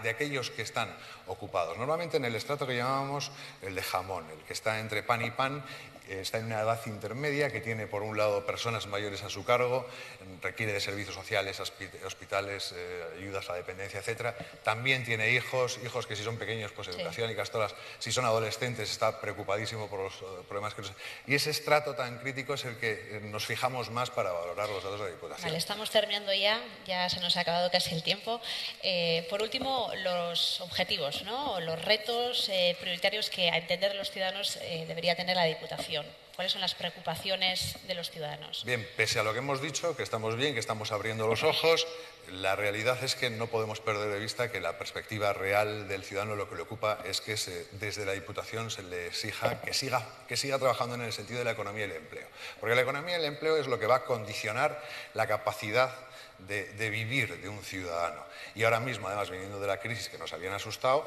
D: de aquellos que están ocupados. Normalmente en el estrato que llamábamos el de jamón, el que está entre pan y pan, está en una edad intermedia que tiene por un lado personas mayores a su cargo, requiere de servicios sociales, hospitales, ayudas a la dependencia, etcétera. También tiene hijos que si son pequeños, pues educación y castoras. Si son adolescentes, está preocupadísimo por los problemas que... Y ese estrato tan crítico es el que nos fijamos más para valorar los datos de la Diputación.
A: Vale, estamos terminando ya se nos ha acabado casi el tiempo. Por último, los objetivos, ¿no? Los retos prioritarios que a entender los ciudadanos debería tener la Diputación. ¿Cuáles son las preocupaciones de los ciudadanos?
D: Bien, pese a lo que hemos dicho, que estamos bien, que estamos abriendo los ojos, la realidad es que no podemos perder de vista que la perspectiva real del ciudadano lo que le ocupa es que desde la Diputación se le exija que siga trabajando en el sentido de la economía y el empleo. Porque la economía y el empleo es lo que va a condicionar la capacidad de vivir de un ciudadano. Y ahora mismo, además, viniendo de la crisis que nos habían asustado,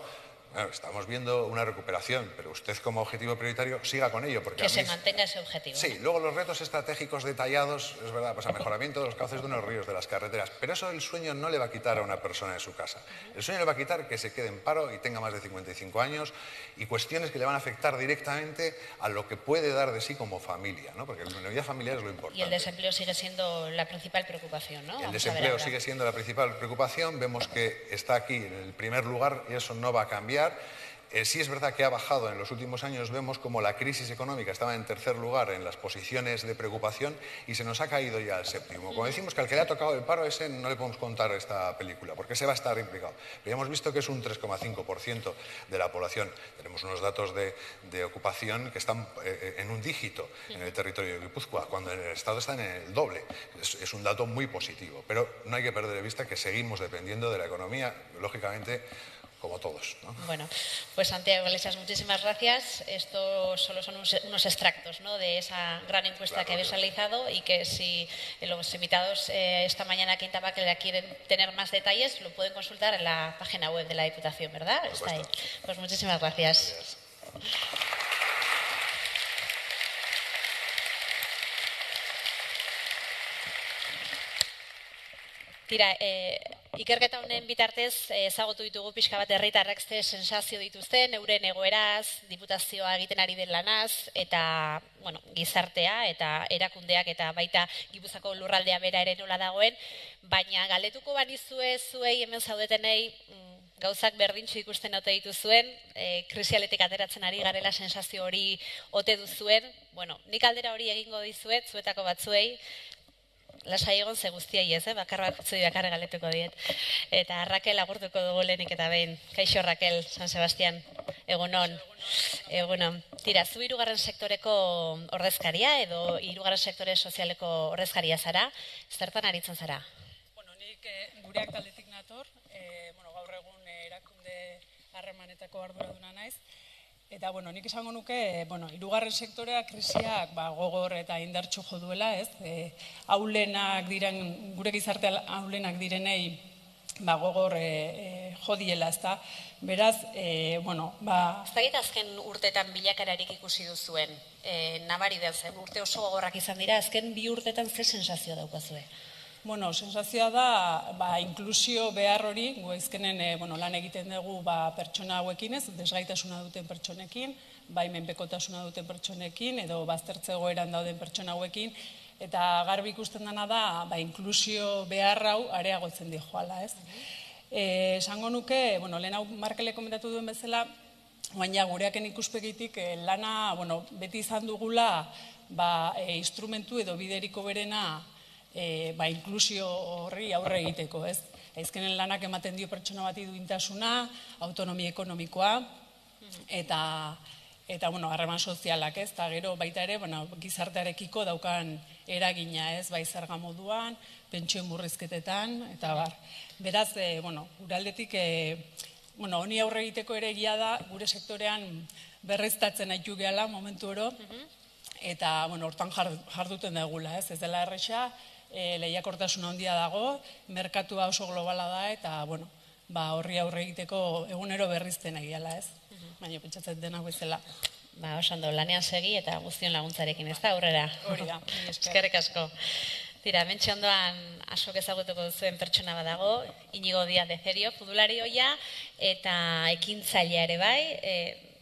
D: bueno, estamos viendo una recuperación, pero usted como objetivo prioritario siga con ello. Porque
A: que se mantenga ese objetivo.
D: Sí, luego los retos estratégicos detallados, es verdad, pues el mejoramiento de los cauces de unos ríos, de las carreteras, pero eso el sueño no le va a quitar a una persona en su casa. El sueño le va a quitar que se quede en paro y tenga más de 55 años y cuestiones que le van a afectar directamente a lo que puede dar de sí como familia, ¿no? Porque la unidad familiar es lo importante.
A: Y el desempleo sigue siendo la principal preocupación, ¿no?
D: El desempleo sigue siendo la principal preocupación. Vemos que está aquí en el primer lugar y eso no va a cambiar. Sí es verdad que ha bajado en los últimos años, vemos como la crisis económica estaba en tercer lugar en las posiciones de preocupación y se nos ha caído ya al séptimo. Como decimos que al que le ha tocado el paro, ese no le podemos contar esta película, porque ese va a estar implicado. Pero ya hemos visto que es un 3,5% de la población. Tenemos unos datos de ocupación que están en un dígito en el territorio de Guipúzcoa, cuando en el Estado están en el doble. Es un dato muy positivo, pero no hay que perder de vista que seguimos dependiendo de la economía, lógicamente, como todos, ¿no?
A: Bueno, pues Santiago Iglesias, muchísimas gracias. Estos solo son unos extractos, ¿no?, de esa gran encuesta que habéis realizado y que si los invitados esta mañana aquí en Tabakalera quieren tener más detalles, lo pueden consultar en la página web de la Diputación, ¿verdad? Está ahí. Pues muchísimas gracias. Tira, ikerketa honen bitartez ezagutu ditugu pixka bat herritarrek ze sensazio dituzten, euren egoeraz, diputazioa egiten ari den lanaz, eta gizartea eta erakundeak eta baita Gipuzkoako lurraldea bera ere nola dagoen, baina galdetuko banizue zuei hemen zaudetenei gauzak berdintxo ikusten ote dituzuen, krisialetik ateratzen ari garela sensazio hori ote duzuen. Bueno, nik aldera hori egingo dizuet, zuetako batzuei, lasai egon ze guztiai ez, bakar galetuko diet. Eta Raquel agurtuko dugu lehenik eta behin. Kaixo Raquel, San Sebastian, egunon. Egunon. Tira, zu hirugarren sektoreko ordezkaria edo hirugarren sektore sozialeko ordezkaria zara, zertan aritzen zara?
E: Nik gureak taldetik nator, gaur egun erakunde harremanetako arduraduna naiz. Eta, nik esango nuke, hirugarren sektorea krisiak gogor eta indartsu jo duela, ez? Aulenak diren, gure gizarte aulenak direnei gogor jo diela, ez da? Beraz,
A: Ez dakit azken urtetan bilakararik ikusi duzuen, nabari da zen, urte oso gogorrak izan dira, azken 2 urtetan ze sensazio daukazue?
E: Sensazioa da, inklusio behar hori, gu ezkenen lan egiten dugu pertsona hauekin ez, desgaitasuna duten pertsonekin, bai menpekotasuna duten pertsonekin, edo baztertze egoeran dauden pertsona hauekin, eta garbi ikusten dena da, inklusio behar hau areagotzen di joala, ez? Esango nuke, lehen hau Markelek komentatu duen bezala, baina gureaken ikuspegitik lana, beti izan dugula, instrumentu edo bideriko berena, inklusio horri aurre egiteko, ez? Ezkenen lanak ematen dio pertsona bati duintasuna, autonomia ekonomikoa, eta harreman sozialak, ez? Eta gero baita ere, gizartearekiko daukan eragina, ez? Bai zerga moduan, pentsioen murrizketetan, eta bar. Beraz, gure aldetik, honi aurre egiteko ere egia da, gure sektorean berriztatzen haitu gehala momentu oro, eta hortan jarduten dagula, ez? Ez dela erresa, lehiakortasuna handia dago, merkatua oso globala da, eta horri aurre egiteko egunero berrizten egiala, ez? Baina pentsatzen denak bezala.
A: Osando, lanean segi eta guztion laguntzarekin, ez da aurrera?
E: Hori da.
A: Eskerrik asko. Tira, mentxe ondoan asok ezagutuko duzuen pertsona badago, Iñigo Díaz de Cerio, futbolari ohia eta ekintzailea ere bai.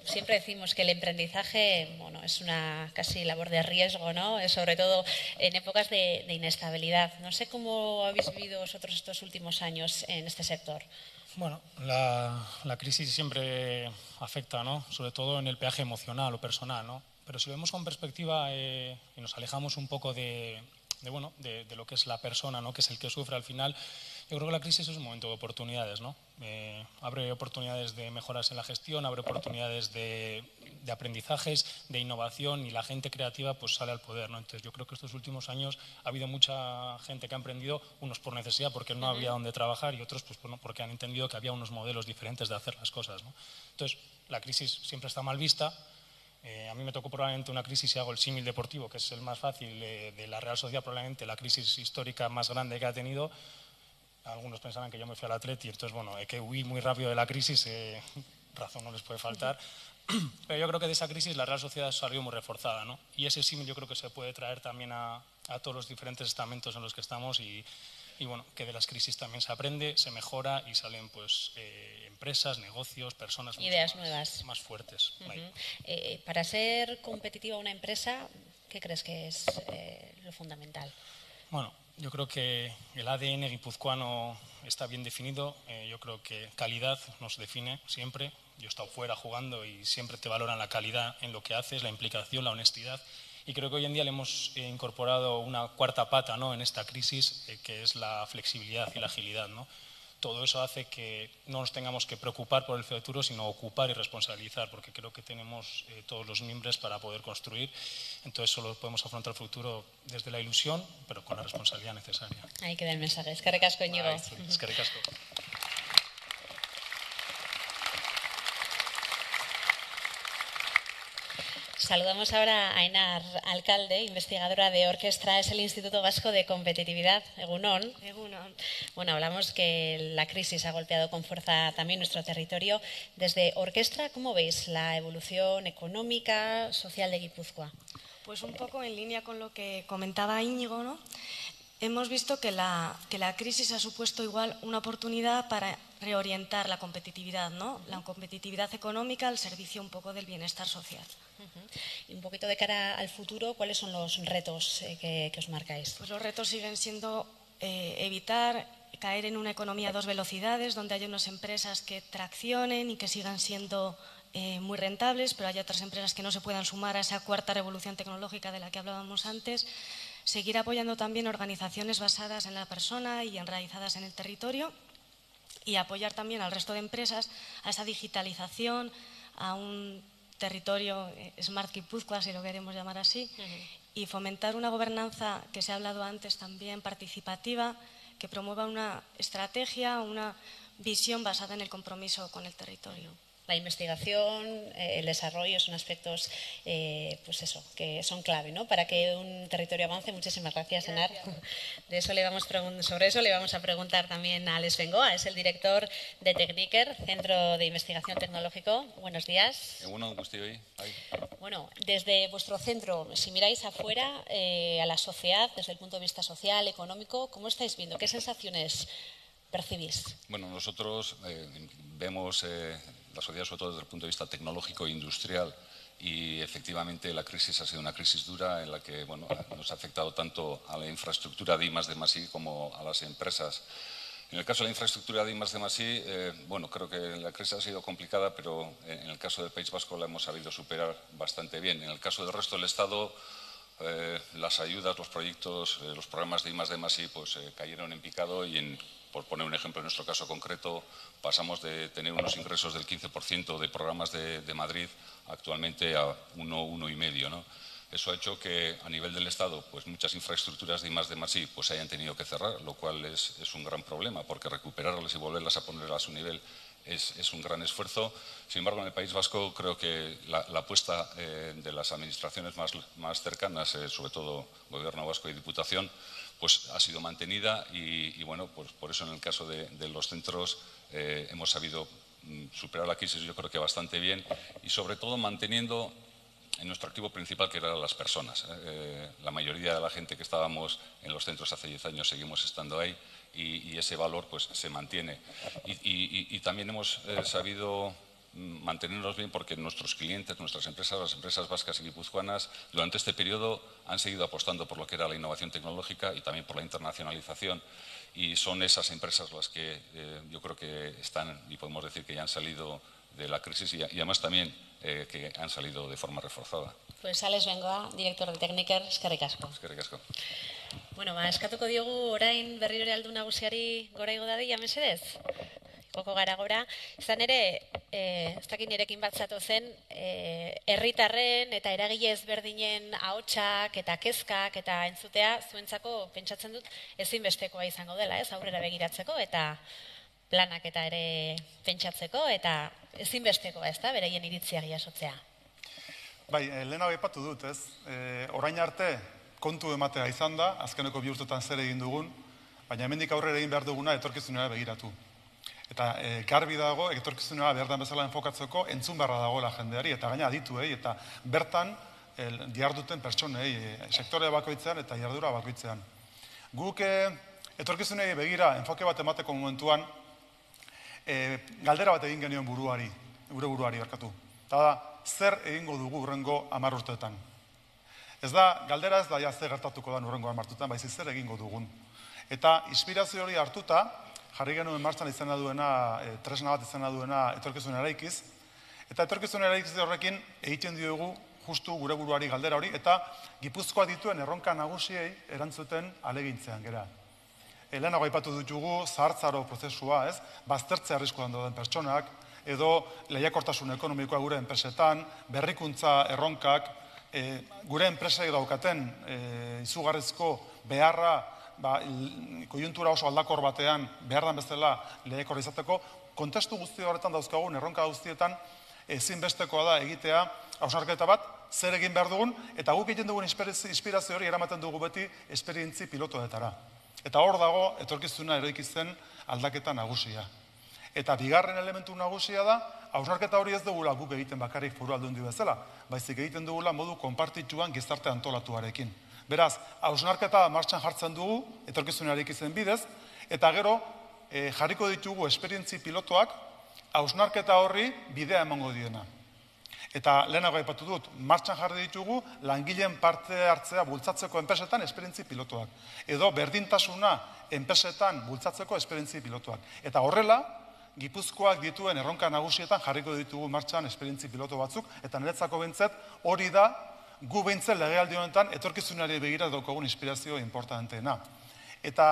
A: Siempre decimos que el emprendizaje, es una casi labor de riesgo, ¿no? Sobre todo en épocas de inestabilidad. No sé cómo habéis vivido vosotros estos últimos años en este sector.
F: La crisis siempre afecta, ¿no? Sobre todo en el peaje emocional o personal, ¿no? Pero si lo vemos con perspectiva y nos alejamos un poco de lo que es la persona, ¿no? Que es el que sufre al final, yo creo que la crisis es un momento de oportunidades, ¿no? Abre oportunidades de mejoras en la gestión, abre oportunidades de aprendizajes, de innovación, y la gente creativa pues sale al poder, ¿no? Entonces yo creo que estos últimos años ha habido mucha gente que ha emprendido, unos por necesidad porque no había donde trabajar, y otros pues porque han entendido que había unos modelos diferentes de hacer las cosas, ¿no? Entonces la crisis siempre está mal vista. A mí me tocó probablemente una crisis, si hago el símil deportivo, que es el más fácil, de la Real Sociedad, probablemente la crisis histórica más grande que ha tenido. Algunos pensaban que yo me fui al Atleti, entonces que huí muy rápido de la crisis, razón no les puede faltar. Pero yo creo que de esa crisis la Real Sociedad salió muy reforzada, ¿no? Y ese símil yo creo que se puede traer también a todos los diferentes estamentos en los que estamos, y que de las crisis también se aprende, se mejora y salen pues empresas, negocios, personas,
A: ideas nuevas,
F: más fuertes.
A: Para ser competitiva una empresa, ¿qué crees que es lo fundamental?
F: Yo creo que el ADN guipuzcoano está bien definido. Yo creo que calidad nos define siempre. Yo he estado fuera jugando y siempre te valoran la calidad en lo que haces, la implicación, la honestidad. Y creo que hoy en día le hemos incorporado una cuarta pata, ¿no? En esta crisis, que es la flexibilidad y la agilidad, ¿no? Todo eso hace que no nos tengamos que preocupar por el futuro, sino ocupar y responsabilizar, porque creo que tenemos todos los mimbres para poder construir. Entonces solo podemos afrontar el futuro desde la ilusión, pero con la responsabilidad necesaria.
A: Ahí queda el mensaje. Eskerrik asko, Iñigo.
F: Eskerrik asko.
A: Saludamos ahora a Ainar Alcalde, investigadora de Orkestra, es el Instituto Vasco de Competitividad. Egunon.
G: Egunon.
A: Hablamos que la crisis ha golpeado con fuerza también nuestro territorio. Desde Orkestra, ¿cómo veis la evolución económica, social de Guipúzcoa?
G: Pues un poco en línea con lo que comentaba Íñigo, ¿no? Hemos visto que la crisis ha supuesto igual una oportunidad para reorientar la competitividad, ¿no? La competitividad económica al servicio un poco del bienestar social.
A: Y un poquito de cara al futuro, ¿cuáles son los retos que os marcáis?
G: Pues los retos siguen siendo evitar caer en una economía a dos velocidades, donde haya unas empresas que traccionen y que sigan siendo muy rentables, pero hay otras empresas que no se puedan sumar a esa cuarta revolución tecnológica de la que hablábamos antes. Seguir apoyando también organizaciones basadas en la persona y enraizadas en el territorio, y apoyar también al resto de empresas a esa digitalización, a un territorio Smart Guipúzcoa, si lo queremos llamar así, y fomentar una gobernanza, que se ha hablado antes también, participativa, que promueva una estrategia, una visión basada en el compromiso con el territorio.
A: La investigación, el desarrollo son aspectos pues eso, que son clave, ¿no? Para que un territorio avance. Muchísimas gracias, Enar. Sobre eso le vamos a preguntar también a Alex Bengoa, es el director de Tecniker, Centro de Investigación Tecnológico. Buenos días. Bueno, desde vuestro centro, si miráis afuera a la sociedad, desde el punto de vista social, económico, ¿cómo estáis viendo? ¿Qué sensaciones percibís?
H: Bueno, nosotros vemos la sociedad sobre todo desde el punto de vista tecnológico e industrial y efectivamente la crisis ha sido una crisis dura en la que nos ha afectado tanto a la infraestructura de I+D+I como a las empresas. En el caso de la infraestructura de I+D+I, creo que la crisis ha sido complicada, pero en el caso del País Vasco la hemos sabido superar bastante bien. En el caso del resto del Estado, las ayudas, los proyectos, los programas de I+D+I cayeron en picado y por poner un ejemplo, en nuestro caso concreto, pasamos de tener unos ingresos del 15% de programas de Madrid actualmente a 1,5%, ¿no? Eso ha hecho que a nivel del Estado muchas infraestructuras de I+D+I se hayan tenido que cerrar, lo cual es un gran problema porque recuperarlas y volverlas a poner a su nivel es un gran esfuerzo. Sin embargo, en el País Vasco creo que la apuesta de las administraciones más cercanas, sobre todo Gobierno Vasco y Diputación, ha sido mantenida y por eso en el caso de los centros hemos sabido superar la crisis yo creo que bastante bien y sobre todo manteniendo en nuestro activo principal que eran las personas. La mayoría de la gente que estábamos en los centros hace 10 años seguimos estando ahí y ese valor se mantiene. Y también hemos sabido mantenernos bien porque nuestros clientes, nuestras empresas, las empresas vascas y guipuzcoanas, durante este periodo han seguido apostando por lo que era la innovación tecnológica y también por la internacionalización y son esas empresas las que yo creo que están y podemos decir que ya han salido de la crisis y además también que han salido de forma reforzada.
A: Pues Alex Bengoa, director de Tecniker, eskerrik asko.
H: Eskerrik asko.
A: Bueno, eskatuko diogu orain berriro ere Aldun Nagusiari gora igo dadila mesedez. Koko gara gora. Izan ere, ez dakit nirekin bat zatozen, herritarren eta eragile ezberdinen ahotsak eta kezkak eta entzutea zuentzako pentsatzen dut ezinbestekoa izango dela, ez? Aurrera begiratzeko eta planak eta ere pentsatzeko eta ezinbestekoa, ez da, bereien iritziak jasotzea.
B: Bai, lehena aipatu dut, ez? Orain arte kontu ematea izan da, azkeneko 2 urtetan zer egin dugun, baina hemendik aurrera egin behar duguna etorkizunera begiratu. Eta garbi dago, etorkizunera behar den bezala enfokatzeko entzun beharra dagoela jendeari, eta gaina adituei, eta bertan diharduten pertsonei, sektore bakoitzean eta jardura bakoitzean. Guk etorkizunei begira enfoke bat emateko momentuan, galdera bat egin genion gure buruari barkatu. Eta da, zer egingo dugu urrengo 10 urteetan. Ez da, galdera ez da ja zer gertatuko da urrengo 10 urteetan, baizik zer egingo dugun. Eta inspirazio hori hartuta, jarri genuen martxan izena duena, tresna bat izena duena etorkizun eraikiz. Eta etorkizun eraikiz horrekin egiten diogu justu gure buruari galdera hori, eta Gipuzkoa dituen erronka nagusiei erantzuten alegintzean gera. Lehenago aipatu ditugu zahartzaro prozesua, ez? Baztertzea arriskuan dauden pertsonak, edo lehiakortasun ekonomikoa gure enpresetan, berrikuntza erronkak, gure enpresek daukaten izugarrizko beharra, koiuntura oso aldakor batean behar den bezala lehiakor izateko, kontestu guzti horretan dauzkagun erronka guztietan ezinbestekoa da egitea hausnarketa bat, zer egin behar dugun, eta guk egiten dugun inspirazio hori eramaten dugu beti esperientzi pilotoetara. Eta hor dago etorkizuna eroikitzen aldaketa nagusia. Eta bigarren elementu nagusia da, hausnarketa hori ez dugula guk egiten bakarrik foru aldundi bezala, baizik egiten dugula modu konpartituan gizarte antolatuarekin. Beraz, hausnarketa martxan jartzen dugu, etorkizunarik izen bidez, eta gero jarriko ditugu esperientzi pilotoak hausnarketa horri bidea emango diena. Eta lehenago aipatu dut, martxan jarri ditugu langileen parte hartzea bultzatzeko enpresetan esperientzi pilotoak. Edo berdintasuna enpresetan bultzatzeko esperientzi pilotoak. Eta horrela, Gipuzkoak dituen erronka nagusietan jarriko ditugu martxan esperientzi piloto batzuk, eta niretzako behintzet hori da gu behintzen legealdi honetan etorkizunari begira daukagun inspirazio importanteena. Eta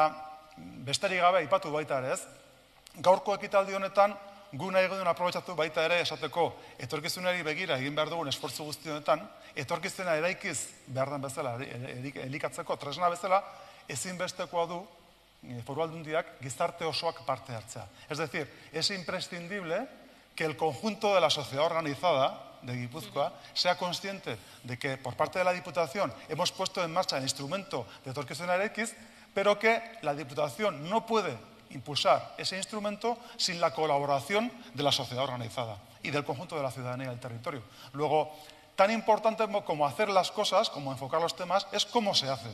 B: besterik gabe aipatu baita ere ez, gaurko ekitaldi honetan gu nahi duen aprobetxatu baita ere esateko etorkizunari begira egin behar dugun esfortzu guzti honetan, etorkizuna eraikiz behar den bezala, elikatzeko tresna bezala, ezinbestekoa du Foru Aldundiak gizarte osoak parte hartzea. Es decir, es imprescindible que el conjunto de la sociedad organizada de Guipúzcoa sea consciente de que por parte de la Diputación hemos puesto en marcha el instrumento de Etorkizunarekin, pero que la Diputación no puede impulsar ese instrumento sin la colaboración de la sociedad organizada y del conjunto de la ciudadanía del territorio. Luego, tan importante como hacer las cosas, como enfocar los temas, es cómo se hace.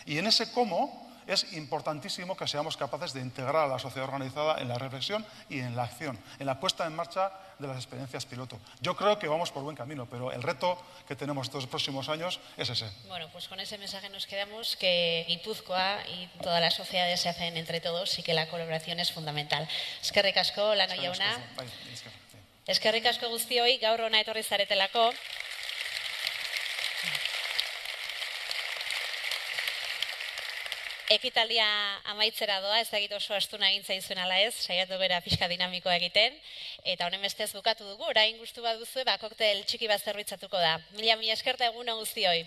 B: Y en ese cómo es importantísimo que seamos capaces de integrar a la sociedad organizada en la reflexión y en la acción, en la puesta en marcha de las experiencias piloto. Yo creo que vamos por buen camino, pero el reto que tenemos estos próximos años es ese.
A: Bueno, pues con ese mensaje nos quedamos, que Guipúzcoa y todas las sociedades se hacen entre todos y que la colaboración es fundamental. Eskerrik asko, Lano jauna. Eskerrik asko guztioi, gaur hona etorri zaretelako. Ekitaldia amaitzera doa, ez dakit oso astuna egin zaizuen ala ez, saiatu bera pixka dinamikoa egiten, eta honen bestez bukatu dugu, orain gustu baduzue, koktel txiki bat zerbitzatuko da. Mila esker eta egun on guztioi.